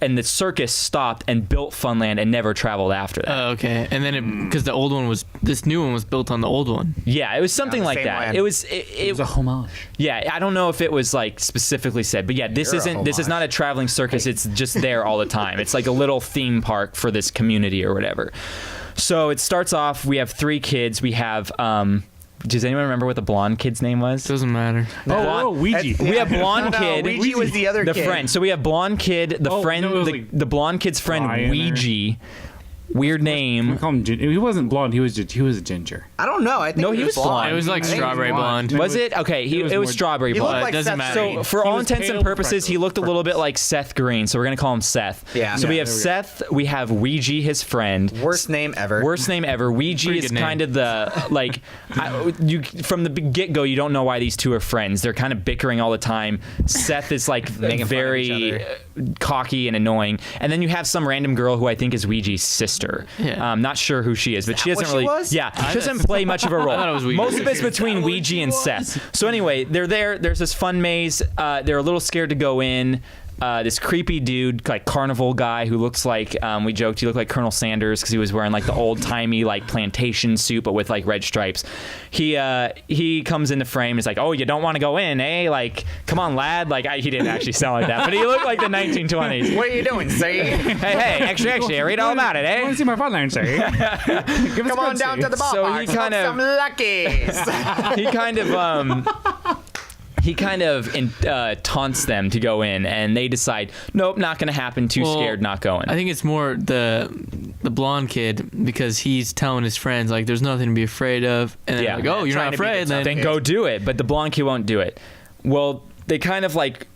A: and the circus stopped and built Funland and never traveled after that.
D: Oh, okay. And then because the old one was, this new one was built on the old one.
A: Yeah, it was something
B: the
A: like
B: same
A: that.
B: land.
A: It was
C: a homage.
A: yeah. I don't know if it was like specifically said, but yeah, this
B: You're a
A: is
B: homage.
A: not a traveling circus. It's just there all the time. It's like a little theme park for this community or whatever. So it starts off. We have 3 kids. We have. Does anyone remember what the blonde kid's name was?
D: Doesn't matter.
C: Oh, Ouija.
A: We have blonde
B: No,
A: kid.
B: Ouija was the other kid.
A: friend. So we have blonde kid, the
C: Oh,
A: friend,
C: no, it was
A: the,
C: like
A: the blonde kid's friend,
C: Ryan or-
A: Ouija. Weird
C: We
A: name.
C: call him he wasn't blonde. He was a ginger.
B: I don't know. I think
A: No, he was blonde.
D: It was like
B: I think he was
D: strawberry blonde.
A: Was it? Okay,
C: He was
A: it was
C: more-
A: strawberry
B: He looked
A: blonde.
B: like
D: doesn't
B: Seth
D: matter.
A: So
B: Green.
A: for
C: He
A: all
C: was
A: intents and
C: pale
A: purposes, he looked a little bit like Seth Green, so we're gonna call him Seth.
B: Yeah.
A: So we
B: Yeah,
A: have
C: there we go.
A: Seth, we have Ouija, his friend.
B: Worst name ever.
A: Worst name ever. Ouija
D: Pretty
A: is
D: good name.
A: kind of the like you from the get go. You don't know why these two are friends. They're kind of bickering all the time. Seth is like
B: Making fun of each
A: very
B: other.
A: cocky and annoying, and then you have some random girl who I think is Ouija's sister. sister.
D: Yeah.
A: I'm not sure who she is, but she doesn't
B: what she
A: really.
B: was?
A: Yeah, she doesn't play much of a role.
D: thought it was Ouija.
A: Most of it's between Ouija and Seth. So anyway, they're there. There's this fun maze. They're a little scared to go in. This creepy dude, like carnival guy, who looks like we joked he looked like Colonel Sanders because he was wearing like the old timey like plantation suit but with like red stripes. He comes into frame. He's like, "Oh, you don't want to go in, eh? Like, come on, lad." Like he didn't actually sound like that, but he looked like the 1920s.
B: What are you doing, Say?
A: Hey, actually, I read all about it,
C: I want
A: eh?
C: to see my fun line, Say.
B: Come on down to the ballpark.
A: So he kind of-
B: some luckies.
A: He kind of taunts them to go in, and they decide, nope, not going to happen. Too scared, not going.
D: I think it's more the blonde kid because he's telling his friends like there's nothing to be afraid of, and they're like, oh, you're
B: Trying
D: not
B: to be the
D: afraid,
B: tough
D: then
A: Then go do it. But the blonde kid won't do it. Well, they kind of like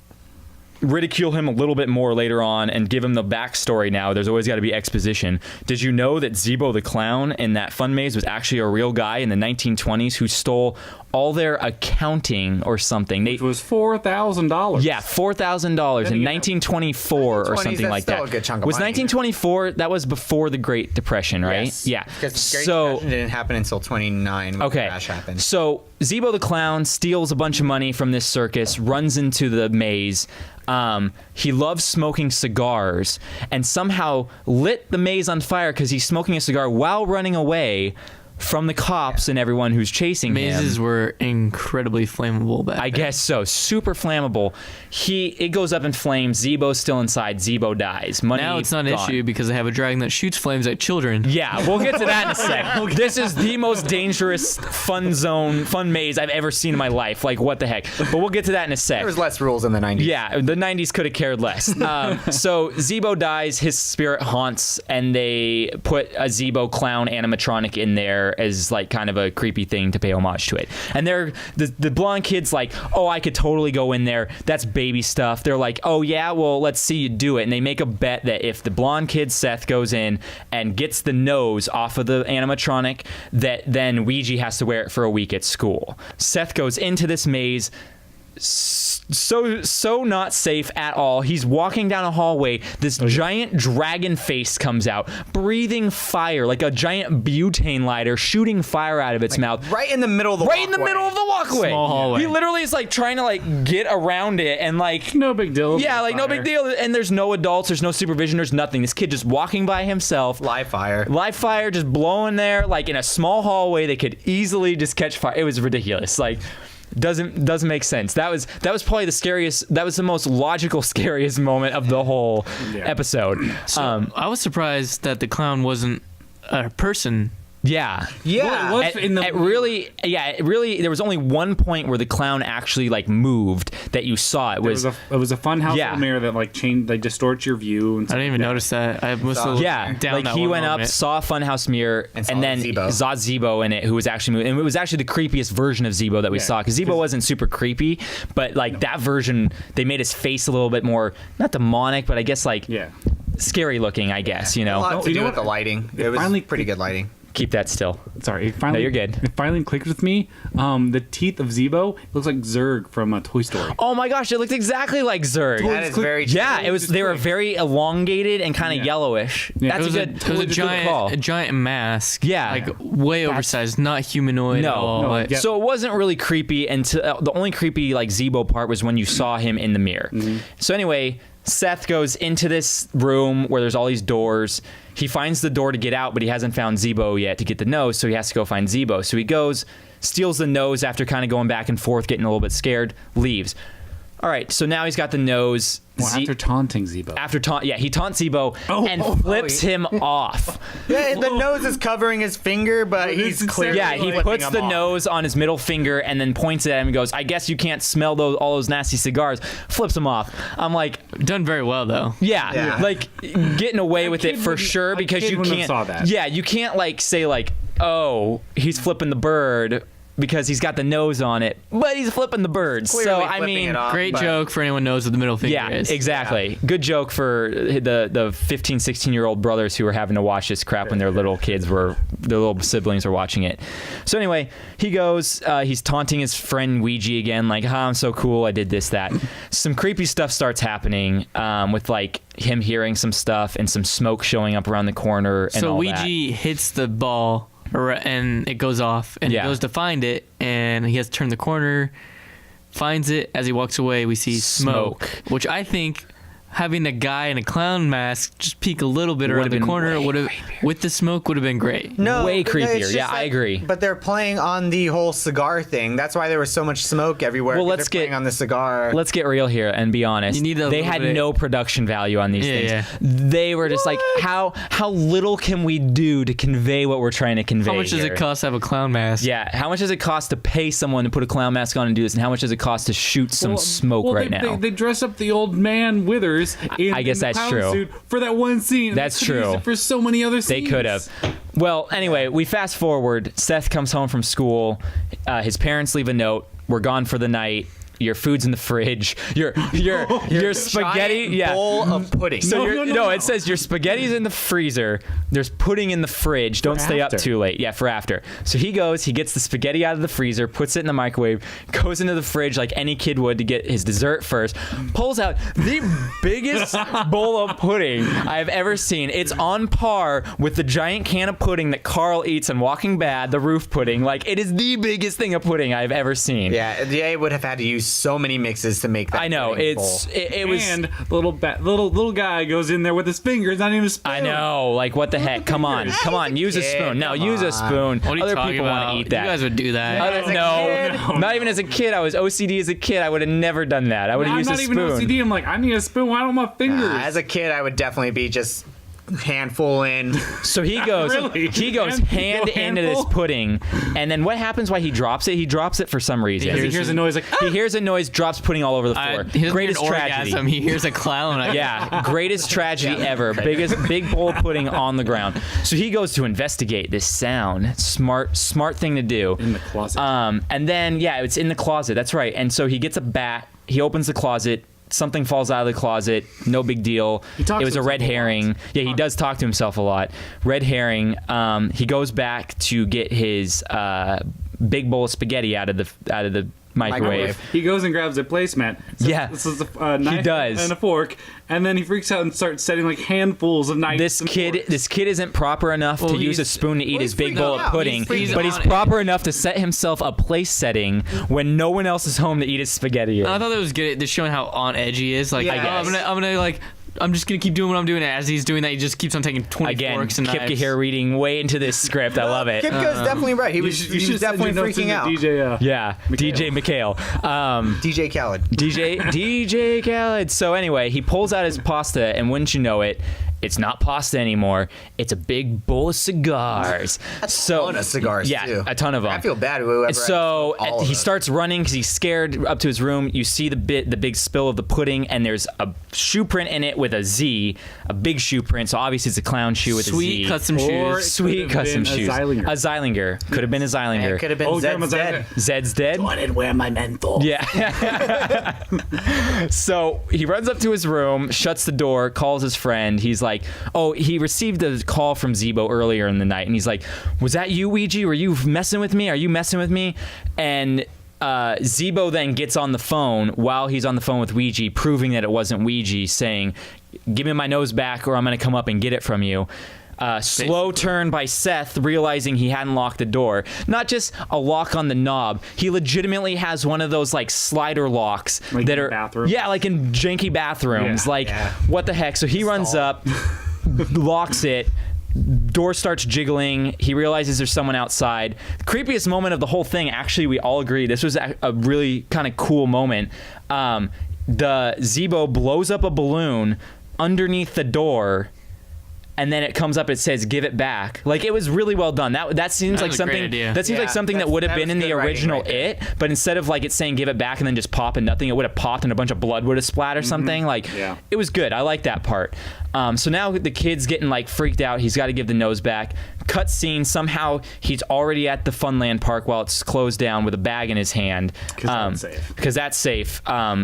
A: ridicule him a little bit more later on and give him the backstory now. There's always got to be exposition. Did you know that Zebo the Clown in that fun maze was actually a real guy in the 1920s who stole all their accounting or something?
C: It was $4,000.
A: Yeah, $4,000 in 1924 or
B: 1920s,
A: something
B: that's
A: like
B: still
A: that.
B: a good chunk of
A: was
B: money.
A: 1924? That was before the Great Depression, right?
B: Yes.
A: Yeah.
B: Because Great
A: So
B: Depression didn't happen until 29 when the
A: okay,
B: crash happened.
A: so Zebo the Clown steals a bunch of money from this circus, runs into the maze. He loves smoking cigars and somehow lit the maze on fire because he's smoking a cigar while running away from the cops and everyone who's chasing him.
D: mazes were incredibly flammable back
A: I
D: then.
A: guess so. Super flammable. It goes up in flames. Zebo's still inside. Zebo dies. Money
D: Now it's not an
A: gone.
D: issue because they have a dragon that shoots flames at children.
A: Yeah, we'll get to that in a sec. This is the most dangerous fun maze I've ever seen in my life. Like, what the heck? But we'll get to that in a sec.
B: There was less rules in the 90s.
A: Yeah, the 90s could have cared less. So Zebo dies, his spirit haunts, and they put a Zebo clown animatronic in there as like kind of a creepy thing to pay homage to it. And the blonde kid's like, oh, I could totally go in there. That's baby stuff. They're like, oh yeah, well, let's see you do it. And they make a bet that if the blonde kid Seth goes in and gets the nose off of the animatronic, that then Ouija has to wear it for a week at school. Seth goes into this maze. So not safe at all. He's walking down a hallway. This giant dragon face comes out, breathing fire like a giant butane lighter, shooting fire out of its mouth.
B: Right in the middle of the
A: Right in the middle of the walkway.
D: Small hallway.
A: He literally is like trying to like get around it and like
C: No big deal.
A: yeah, like no big deal. And there's no adults, there's no supervision, there's nothing. This kid just walking by himself.
B: Live fire.
A: Live fire just blowing there like in a small hallway. They could easily just catch fire. It was ridiculous. Like doesn't make sense. That was probably the scariest. That was the most logical, scariest moment of the whole episode.
D: So I was surprised that the clown wasn't a person.
A: Yeah.
B: Yeah.
C: What in the
A: It really, there was only one point where the clown actually like moved that you saw. It was,
C: it was a fun house
A: Yeah.
C: mirror that like distorts your view. And
D: I
C: stuff
D: didn't even
C: like that.
D: notice that. I must have
A: yeah,
D: down
A: like
D: that
A: he
D: one
A: went up,
D: moment.
A: saw a funhouse mirror,
B: And saw
A: and then
B: Zebo.
A: saw Zebo in it, who was actually moving. And it was actually the creepiest version of Zebo that we
C: Yeah,
A: saw, because Zebo wasn't super creepy, but like that version, they made his face a little bit more, not demonic, but I guess like scary looking, I guess, you
B: A
A: know.
B: lot to
C: you
B: do
C: know
B: with the
C: what?
B: lighting. It was
C: finally-
B: pretty good lighting.
A: Keep that still.
C: Sorry, it finally.
A: No, you're good.
C: It finally clicked with me. The teeth of Zebo looks like Zurg from Toy Story.
A: Oh my gosh, it looked exactly like Zurg.
B: That is very true.
A: Yeah, it was. They were very elongated and kind of yellowish.
C: Yeah.
A: That's
D: It was
A: a
D: a,
A: good.
D: it was a
A: good call.
D: giant mask.
A: Yeah.
D: like way oversized, not humanoid
A: No.
D: at all.
C: No,
D: Like,
C: yeah.
A: So it wasn't really creepy until the only creepy like Zebo part was when you saw him in the mirror. So anyway, Seth goes into this room where there's all these doors. He finds the door to get out, but he hasn't found Zebo yet to get the nose, so he has to go find Zebo. So he goes, steals the nose after kind of going back and forth, getting a little bit scared, leaves. All right, so now he's got the nose.
C: Well, after taunting Zebo.
A: He taunts Zebo and flips him off.
B: Yeah, the nose is covering his finger, but he's clearly
A: Yeah, he
B: flipping
A: puts
B: him
A: the
B: off.
A: nose on his middle finger and then points it at him and goes, I guess you can't smell all those nasty cigars. Flips him off. I'm like,
D: done very well though.
B: Yeah.
A: like getting away with it
C: kid
A: for
C: wouldn't-
A: sure,
C: a
A: because
C: kid
A: you
C: wouldn't
A: can't.
C: have saw that.
A: Yeah, you can't like say like, oh, he's flipping the bird. because he's got the nose on it, but he's flipping the birds.
B: Clearly
A: So I
B: flipping
A: mean,
B: it off,
D: Great
B: but-
D: joke for anyone knows what the middle finger
A: yeah,
D: is.
A: exactly. Good joke for the 15, 16-year-old brothers who were having to watch this crap when their little siblings were watching it. So anyway, he goes, he's taunting his friend Ouija again, like, I'm so cool, I did this, that. Some creepy stuff starts happening with like him hearing some stuff and some smoke showing up around the corner and
D: So
A: all
D: Ouija
A: that.
D: hits the ball and it goes off, and
A: Yeah.
D: he goes to find it, and he has to turn the corner, finds it. As he walks away, we see smoke, which I think having a guy in a clown mask just peek a little bit
A: Would've
D: around the
A: been
D: corner
A: way
D: with the smoke would have been great.
B: No,
A: Way
B: but
A: creepier.
B: it's just
A: Yeah, I agree.
B: But they're playing on the whole cigar thing. That's why there was so much smoke everywhere.
A: Well,
B: 'cause
A: let's
B: they're
A: get-
B: playing on the cigar.
A: Let's get real here and be honest.
D: You need a
A: they
D: little
A: had
D: bit-
A: no production value on these
D: Yeah,
A: things.
D: yeah.
A: They were just like, how little can we do to convey what we're trying to convey?
D: How much does
A: here?
D: it cost to have a clown mask?
A: Yeah, how much does it cost to pay someone to put a clown mask on and do this, and how much does it cost to shoot some smoke right now?
C: They dress up the old man Withers
A: I guess
C: in the
A: that's
C: clown
A: true.
C: suit for that one scene.
A: That's
C: They could've used
A: true.
C: it for so many other
A: They
C: scenes.
A: could have. Well, anyway, we fast forward. Seth comes home from school. His parents leave a note. We're gone for the night. Your food's in the fridge. Your spaghetti,
B: Giant
A: yeah.
B: bowl of pudding.
A: So
C: No.
A: it says your spaghetti's in the freezer. There's pudding in the fridge. Don't stay up
C: after.
A: too late. Yeah, for after. So he goes, he gets the spaghetti out of the freezer, puts it in the microwave, goes into the fridge like any kid would to get his dessert first, pulls out the biggest bowl of pudding I've ever seen. It's on par with the giant can of pudding that Carl eats in Walking Bad, the roof pudding. Like, it is the biggest thing of pudding I've ever seen.
B: Yeah, they would have had to use so many mixes to make that.
A: I know.
B: pudding
A: It was.
C: And the little guy goes in there with his fingers, not even a spoon.
A: I know, like, what the heck? Come on, use a
B: kid,
A: spoon. No,
B: come
A: use a
B: on.
A: spoon.
D: What are you
A: Other
D: talking
A: people
D: about?
A: want to eat that.
D: You guys would do that.
A: I
B: As
A: don't
B: a
A: know.
B: kid?
A: Not even as a kid. I was OCD as a kid. I would have never done that. I would have
C: I'm
A: used
C: not
A: a
C: even
A: spoon.
C: OCD. I'm like, I need a spoon. Why don't my fingers?
B: As a kid, I would definitely be just handful in.
A: So he goes,
C: Really?
A: hand into this
C: Handful?
A: pudding, and then what happens? Why he drops it? He drops it for some reason.
C: He hears a noise like,
A: He hears a noise, drops pudding all over the floor.
D: He doesn't
A: Greatest
D: hear an
A: tragedy.
D: orgasm. He hears a clown.
A: Yeah, greatest tragedy ever. Big bowl of pudding on the ground. So he goes to investigate this sound. Smart thing to do.
C: in the closet.
A: And then it's in the closet. That's right. And so he gets a bat. He opens the closet. Something falls out of the closet. No big deal.
C: talks
A: It was
C: to
A: a red
C: himself a lot.
A: herring. Yeah, he does talk to himself a lot. Red herring. He goes back to get his big bowl of spaghetti out of the microwave.
C: He goes and grabs a placemat. So
A: Yeah,
C: this is a knife
A: does.
C: and a fork, and then he freaks out and starts setting like handfuls of knives.
A: This
C: and
A: kid
C: forks.
A: isn't proper enough to use a
D: he's-
A: spoon to eat his big
B: freaking
A: bowl of
B: out.
A: pudding,
B: He's
A: but he's
D: on it.
A: proper enough to set himself a place setting when no one else is home to eat his spaghetti.
D: I thought that was good. They're showing how on edge he is. Like,
B: Yeah,
D: oh,
B: I guess.
D: I'm just gonna keep doing what I'm doing. As he's doing that, he just keeps on taking 20
A: Again,
D: forks and
A: Kipka
D: knives.
A: here reading way into this script. I love it.
B: Kipko's definitely right. He
C: You
B: was,
C: should,
B: he was definitely freaking out.
C: DJ,
A: Yeah, DJ McHale.
B: DJ Khaled.
A: DJ Khaled. So anyway, he pulls out his pasta, and wouldn't you know it, it's not pasta anymore. It's a big bowl of cigars.
B: A ton of cigars,
A: yeah,
B: too.
A: a ton of them.
B: I feel bad whoever.
A: So
B: had all of
A: he
B: those.
A: starts running because he's scared up to his room. You see the big spill of the pudding, and there's a shoe print in it with a Z, a big shoe print. So obviously it's a clown shoe with
D: Sweet
A: a Z.
D: custom
C: Or-
D: shoes.
A: Sweet
C: Could have
A: custom
C: been a
A: shoes.
C: Zeilinger.
A: A Zeilinger. Could have been a
B: It
A: Zeilinger.
B: could have been
C: Oh,
B: Zed's
C: Grandma's
B: dead.
A: Zed's dead.
B: I didn't wear my menthol.
A: Yeah. So he runs up to his room, shuts the door, calls his friend. He's like, oh, he received a call from Zebo earlier in the night. And he's like, was that you, Ouija? Were you messing with me? Are you messing with me? And Zebo then gets on the phone while he's on the phone with Ouija, proving that it wasn't Ouija, saying, give me my nose back or I'm going to come up and get it from you. Slow turn by Seth, realizing he hadn't locked the door. Not just a lock on the knob. He legitimately has one of those like slider locks
C: Like
A: that
C: in
A: are
C: bathrooms?
A: yeah, like in janky bathrooms.
C: Yeah.
A: Like
B: Yeah.
A: what the heck? So he runs up, locks it. Door starts jiggling. He realizes there's someone outside. The creepiest moment of the whole thing, actually, we all agree, this was a really kind of cool moment. The Zebo blows up a balloon underneath the door and then it comes up, it says give it back. Like, it was really well done. That seems
D: That
A: like
D: was a great
A: something
D: idea.
A: that seems like something that would have
B: that
A: been
B: was
A: in the
B: good writing
A: original
B: right there.
A: It, but instead of like it saying give it back and then just pop and nothing, it would have popped and a bunch of blood would have splat or something. Like, it was good. I like that part. So now the kid's getting like freaked out. He's got to give the nose back. Cut scene. Somehow he's already at the Funland Park while it's closed down with a bag in his hand. Because that's safe.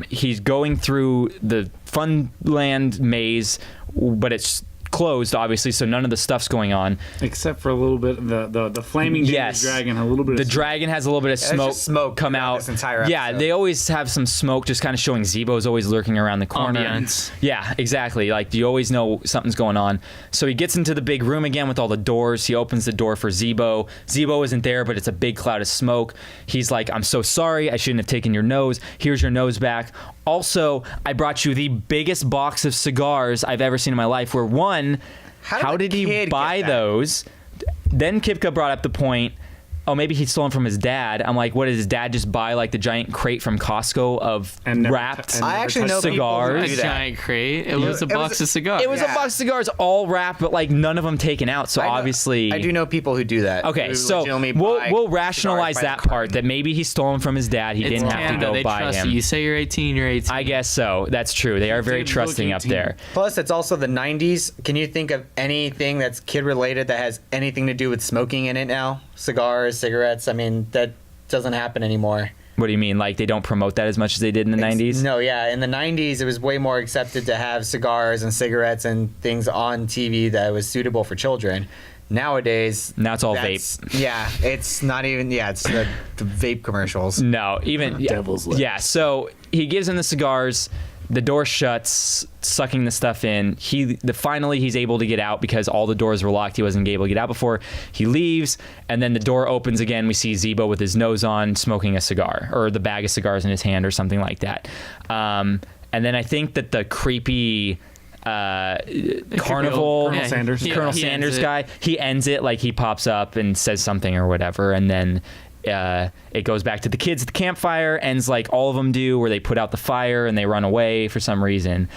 A: He's going through the Funland maze, but it's closed, obviously, so none of the stuff's going on.
C: Except for a little bit the flaming dragon, a little bit.
A: The dragon has a little bit of smoke come out.
B: This entire
A: yeah,
B: episode.
A: they always have some smoke, just kind of showing Zebo's always lurking around the corner.
D: Ambiance.
A: Yeah, exactly. Like, you always know something's going on. So he gets into the big room again with all the doors. He opens the door for Zebo. Zebo isn't there, but it's a big cloud of smoke. He's like, I'm so sorry. I shouldn't have taken your nose. Here's your nose back. Also, I brought you the biggest box of cigars I've ever seen in my life, where one, how did he buy those? Then Kipka brought up the point, oh, maybe he stole them from his dad. I'm like, what, did his dad just buy like the giant crate from Costco of wrapped
B: I actually know
A: cigars?
B: people who do
D: A
B: that.
D: giant crate. It was a box of cigars.
A: It was a box of cigars all wrapped, but like none of them taken out. So obviously,
B: I do know people who do that.
A: Okay,
B: who
A: so
B: legitimately
A: we'll
B: buy
A: rationalize
B: cigars by
A: that
B: the
A: part, that maybe he stole them from his dad. He
D: It's
A: didn't have to
D: Canada.
A: go
D: They
A: buy
D: trust
A: him.
D: You say you're 18, you're 18.
A: I guess so. That's true. They are very
C: Dude,
A: trusting
C: look,
A: up
C: 18.
A: there.
B: Plus, it's also the 90s. Can you think of anything that's kid-related that has anything to do with smoking in it now? Cigars, cigarettes. I mean, that doesn't happen anymore.
A: What do you mean? Like, they don't promote that as much as they did in the 90s?
B: No, yeah. In the 90s, it was way more accepted to have cigars and cigarettes and things on TV that was suitable for children. Nowadays,
A: Now it's all
B: that's- Yeah, it's not even. Yeah, it's the vape commercials.
A: No, even
C: Devil's lips.
A: Yeah, so he gives him the cigars. The door shuts, sucking the stuff in. Finally he's able to get out because all the doors were locked. He wasn't able to get out before. He leaves, and then the door opens again. We see Zebo with his nose on, smoking a cigar, or the bag of cigars in his hand, or something like that. And then I think that the creepy carnival
C: Colonel Sanders.
D: he
A: Colonel
D: ends
A: Sanders
D: it.
A: guy, he ends it, like he pops up and says something or whatever, and then it goes back to the kids at the campfire, ends like all of them do, where they put out the fire and they run away for some reason.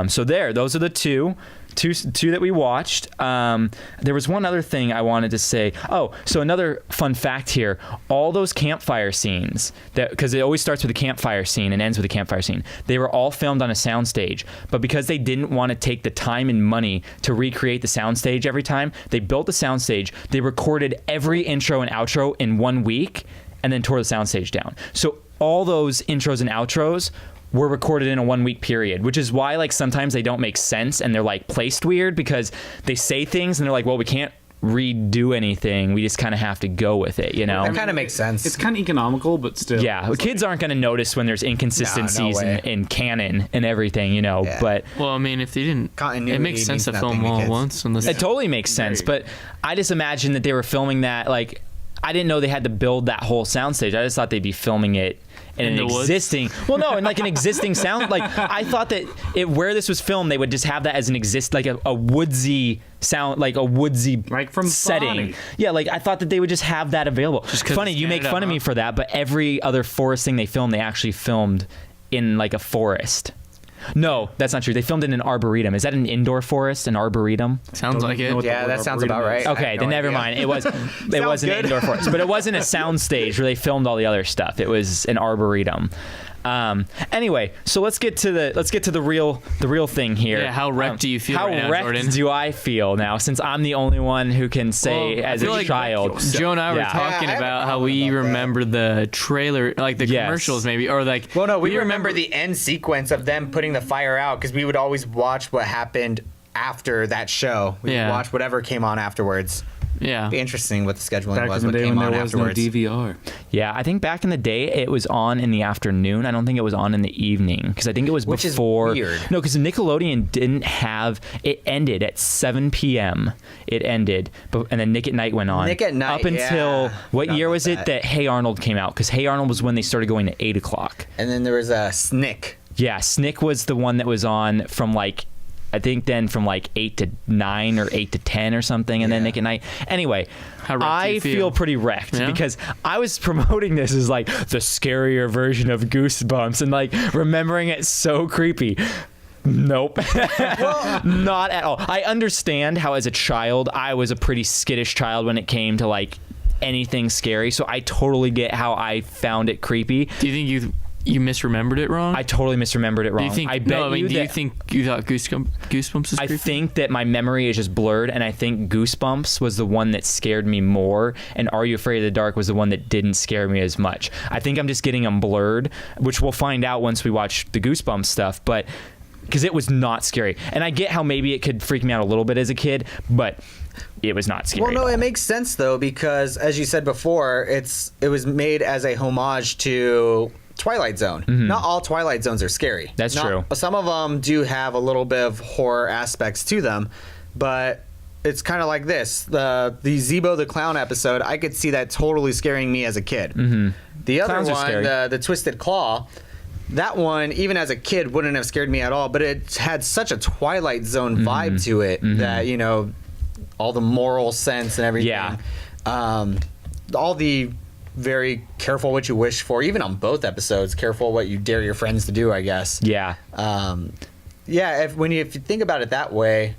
A: So those are the two that we watched. There was one other thing I wanted to say. Oh, so another fun fact here: all those campfire scenes, because it always starts with a campfire scene and ends with a campfire scene, they were all filmed on a soundstage. But because they didn't want to take the time and money to recreate the soundstage every time, they built the soundstage. They recorded every intro and outro in 1 week, and then tore the soundstage down. So all those intros and outros were recorded in a 1 week period, which is why like sometimes they don't make sense and they're like placed weird, because they say things and they're like, well, we can't redo anything. We just kind of have to go with it, you know?
B: That kind of makes sense.
C: It's kind of economical, but still.
A: Yeah, kids aren't going to notice when there's inconsistencies
B: way.
A: in canon and everything, you know,
B: Yeah.
A: but
D: Well, I mean, if they didn't,
B: Continuity
D: it makes sense to
B: means
D: film
B: nothing to
D: all at
B: kids.
D: once. Unless
A: it totally makes sense. But I just imagined that they were filming that, like, I didn't know they had to build that whole soundstage. I just thought they'd be filming it in
D: In
A: an
D: the woods?
A: existing, well, no, in like an existing sound. Like, I thought that where this was filmed, they would just have that as an like a woodsy sound, like a woodsy
C: Like from
A: setting.
C: Bonnie.
A: Yeah, like I thought that they would just have that available.
D: 'cause
A: Funny,
D: it's
A: you make
D: Canada,
A: fun of me
D: huh?
A: for that, but every other forest thing they filmed, they actually filmed in like a forest. No, that's not true. They filmed in an arboretum. Is that an indoor forest, an arboretum?
D: sounds like it.
B: Yeah, that sounds about right. I
A: Okay,
B: have
A: then
B: no
A: never
B: idea.
A: mind. It was
B: Sounds
A: an
B: good.
A: indoor forest, but it wasn't a sound stage where they filmed all the other stuff. It was an arboretum. Anyway, so let's get to the real thing here.
D: Yeah, how wrecked do you feel
A: How
D: right now,
A: wrecked
D: Jordan?
A: do I feel now, since I'm the only one who can say
D: Well, I
A: as
D: feel
A: a
D: like
A: child?
D: Joe and I were
A: Yeah.
D: talking
B: Yeah, I have a
D: about how
B: problem
D: we
B: about that.
D: remember the trailer, like the
A: Yes.
D: commercials, maybe, or like.
B: Well, no, we remember the end sequence of them putting the fire out because we would always watch what happened after that show. We
D: Yeah.
B: would watch whatever came on afterwards.
D: Yeah.
B: Be interesting what the scheduling
C: Back
B: was,
C: in the
B: what
C: day
B: came
C: when
B: on
C: there was no
B: afterwards.
C: DVR.
A: Yeah, I think back in the day it was on in the afternoon. I don't think it was on in the evening, because I think it was
B: Which is
A: before.
B: weird.
A: No, because Nickelodeon didn't have it. Ended at 7 p.m. It ended, and then Nick at Night went on.
B: Nick at Night,
A: up until
B: yeah.
A: what
B: Forgot
A: year
B: about
A: was it that Hey Arnold came out? Because Hey Arnold was when they started going to 8 o'clock.
B: And then there was a Snick.
A: Yeah, Snick was the one that was on from like, I think then from like 8 to 9 or 8 to 10 or something, and then
B: Yeah.
A: Nick at Night. Anyway,
D: How wrecked do
A: I
D: you
A: feel
D: feel?
A: pretty wrecked
D: Yeah?
A: because I was promoting this as like the scarier version of Goosebumps and like remembering it so creepy. Nope. Not at all. I understand how as a child I was a pretty skittish child when it came to like anything scary, so I totally get how I found it creepy.
D: Do you think you misremembered it wrong?
A: I totally misremembered it wrong.
D: Do you think,
A: I bet
D: do you think you thought Goosebumps was creepy?
A: I think that my memory is just blurred, and I think Goosebumps was the one that scared me more, and Are You Afraid of the Dark was the one that didn't scare me as much. I think I'm just getting them blurred, which we'll find out once we watch the Goosebumps stuff, but because it was not scary. And I get how maybe it could freak me out a little bit as a kid, but it was not scary.
B: Well, no,
A: at all.
B: it makes sense though, because as you said before, it was made as a homage to Twilight Zone. Not all Twilight Zones are scary.
A: That's true.
B: Some of them do have a little bit of horror aspects to them, but it's kind of like this. The Zeebo the Clown episode, I could see that totally scaring me as a kid. The other
A: Clowns are
B: one,
A: scary.
B: the Twisted Claw, that one, even as a kid, wouldn't have scared me at all, but it had such a Twilight Zone vibe to it that, you know, all the moral sense and everything.
A: Yeah.
B: All the very careful what you wish for, even on both episodes, careful what you dare your friends to do, I guess.
A: Yeah.
B: Yeah, if you think about it that way,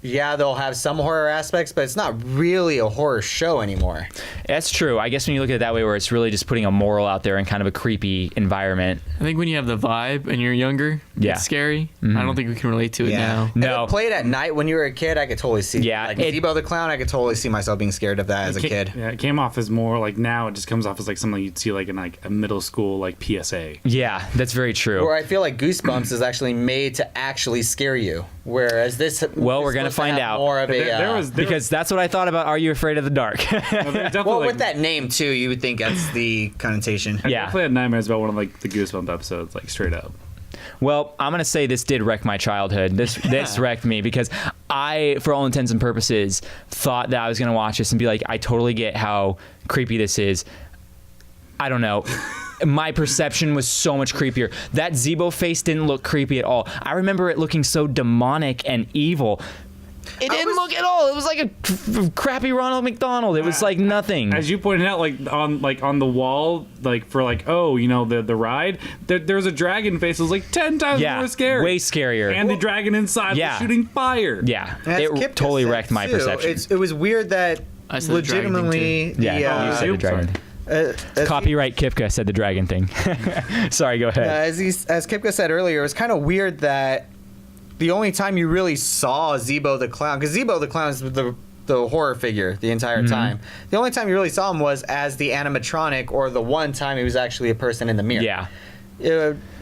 B: yeah, they'll have some horror aspects, but it's not really a horror show anymore.
A: That's true. I guess when you look at it that way, where it's really just putting a moral out there in kind of a creepy environment.
D: I think when you have the vibe and you're younger,
A: Yeah.
D: it's scary. I don't think we can relate to it now.
A: No.
B: If it played at night when you were a kid, I could totally see.
A: Yeah,
B: like
A: it-
B: Zeebo the Clown, I could totally see myself being scared of that as a kid.
C: Yeah, it came off as more like, now it just comes off as like something you'd see like in like a middle school like PSA.
A: Yeah, that's very true.
B: Where I feel like Goosebumps is actually made to actually scare you, whereas this.
A: Well,
B: is
A: we're gonna
B: supposed to
A: find
B: have
A: out.
B: more of a.
C: There was
A: Because that's what I thought about Are You Afraid of the Dark?
B: well, with that name too, you would think that's the connotation.
C: I
A: Yeah.
C: definitely had nightmares about one of like the Goosebumps episodes, like straight up.
A: Well, I'm gonna say this did wreck my childhood. This wrecked me because I, for all intents and purposes, thought that I was gonna watch this and be like, I totally get how creepy this is. I don't know. My perception was so much creepier. That Zeebo face didn't look creepy at all. I remember it looking so demonic and evil. It didn't look at all. It was like a crappy Ronald McDonald. It was like nothing.
C: As you pointed out, like on the wall, like for like, oh, you know, the ride, there's a dragon face. It was like 10 times
A: Yeah,
C: more scary.
A: way scarier.
C: And the dragon inside
A: Yeah.
C: was shooting fire.
A: Yeah,
B: As
A: it
B: Kipka
A: totally
B: said,
A: wrecked my
B: too,
A: perception.
B: It was weird that
D: I said the dragon thing,
B: legitimately
D: too.
A: Yeah, you said the dragon thing. Copyright Kipka said the dragon thing. Sorry, go ahead.
B: As Kipka said earlier, it was kind of weird that the only time you really saw Zeebo the Clown, because Zeebo the Clown is the horror figure the entire time. The only time you really saw him was as the animatronic, or the one time he was actually a person in the mirror.
A: Yeah.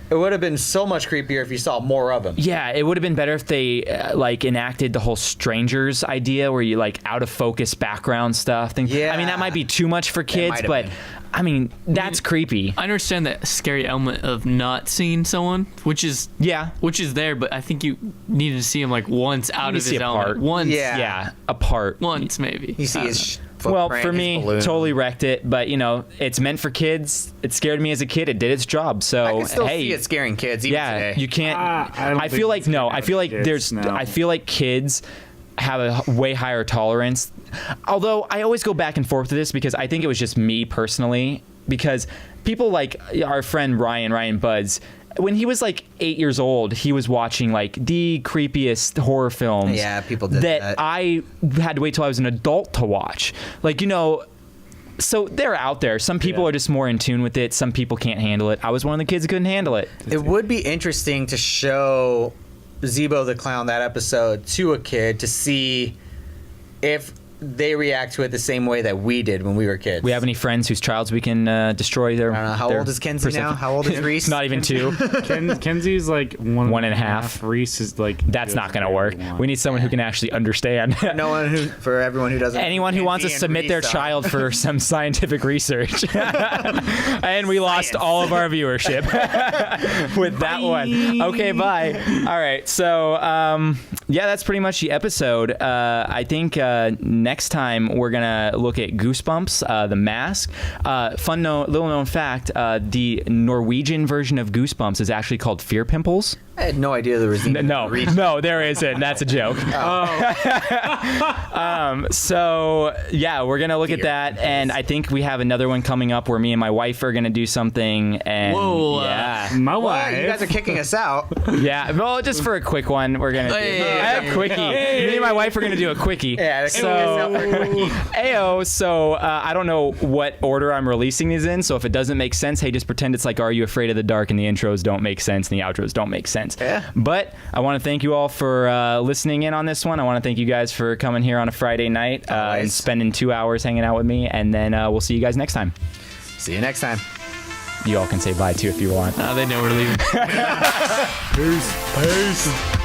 B: It would have been so much creepier if you saw more of him.
A: Yeah, it would have been better if they like enacted the whole strangers idea where you like out of focus background stuff thing.
B: Yeah.
A: I mean, that might be too much for kids,
B: might have
A: but
B: been.
A: I mean, that's creepy.
D: I understand that scary element of not seeing someone, which is there, but I think you needed to see him like once out
A: need
D: of
A: to see
D: his
A: a
D: element.
A: part.
D: Once,
B: Yeah.
A: Apart.
D: once maybe.
B: You see
D: I don't
B: his
D: know.
A: Well,
B: footprint,
A: for
B: his
A: me,
B: balloon.
A: totally wrecked it, but you know, it's meant for kids. It scared me as a kid. It did its job. So
B: I can still
A: hey,
B: see it scaring kids even
A: yeah,
B: today.
A: you can't.
C: I don't
A: I
C: think
A: feel like
C: it's
A: no.
C: gonna
A: I feel like
C: kids,
A: there's.
C: no.
A: I feel like kids have a way higher tolerance. Although I always go back and forth with this because I think it was just me personally. Because people like our friend Ryan Buds, when he was like 8 years old, he was watching like the creepiest horror films.
B: Yeah, people did that.
A: I had to wait till I was an adult to watch. Like, you know. So they're out there. Some people are just more in tune with it. Some people can't handle it. I was one of the kids who couldn't handle it.
B: It would be interesting to show Zeebo the Clown, that episode, to a kid to see if they react to it the same way that we did when we were kids.
A: We have any friends whose childs we can destroy their.
B: I don't know. How
A: their
B: old is Kenzie now?
A: perception?
B: How old is Reese?
A: Not even 2.
C: Kenzie's like one
A: and a half.
C: Reese is like
A: That's not going to work. We need someone who can actually understand.
B: No one for everyone who doesn't.
A: Anyone who wants to
B: Kenzie and
A: submit their
B: Reese are-
A: child for some scientific research. And we lost all of our viewership with that one. Okay, bye. All right. So, yeah, that's pretty much the episode. I think next time we're going to look at Goosebumps, The Mask. Little known fact, the Norwegian version of Goosebumps is actually called Fear Pimples.
B: I had no idea there was even
A: No, there isn't. That's a joke. So yeah, we're gonna look at that, and I think we have another one coming up where me and my wife are gonna do something. And
D: Whoa,
A: yeah,
C: My
B: Well,
C: wife.
B: you guys are kicking us out.
A: yeah. Well, just for a quick one, we're gonna do.
D: Hey.
A: I have quickie. Me and my wife are gonna do a quickie.
B: Yeah,
A: So I don't know what order I'm releasing these in. So if it doesn't make sense, hey, just pretend it's like Are You Afraid of the Dark, and the intros don't make sense and the outros don't make sense.
B: Yeah.
A: But I want to thank you all for listening in on this one. I want to thank you guys for coming here on a Friday night and spending 2 hours hanging out with me. And then we'll see you guys next time.
B: See you next time.
A: You all can say bye too if you want.
D: They know we're leaving.
A: Peace.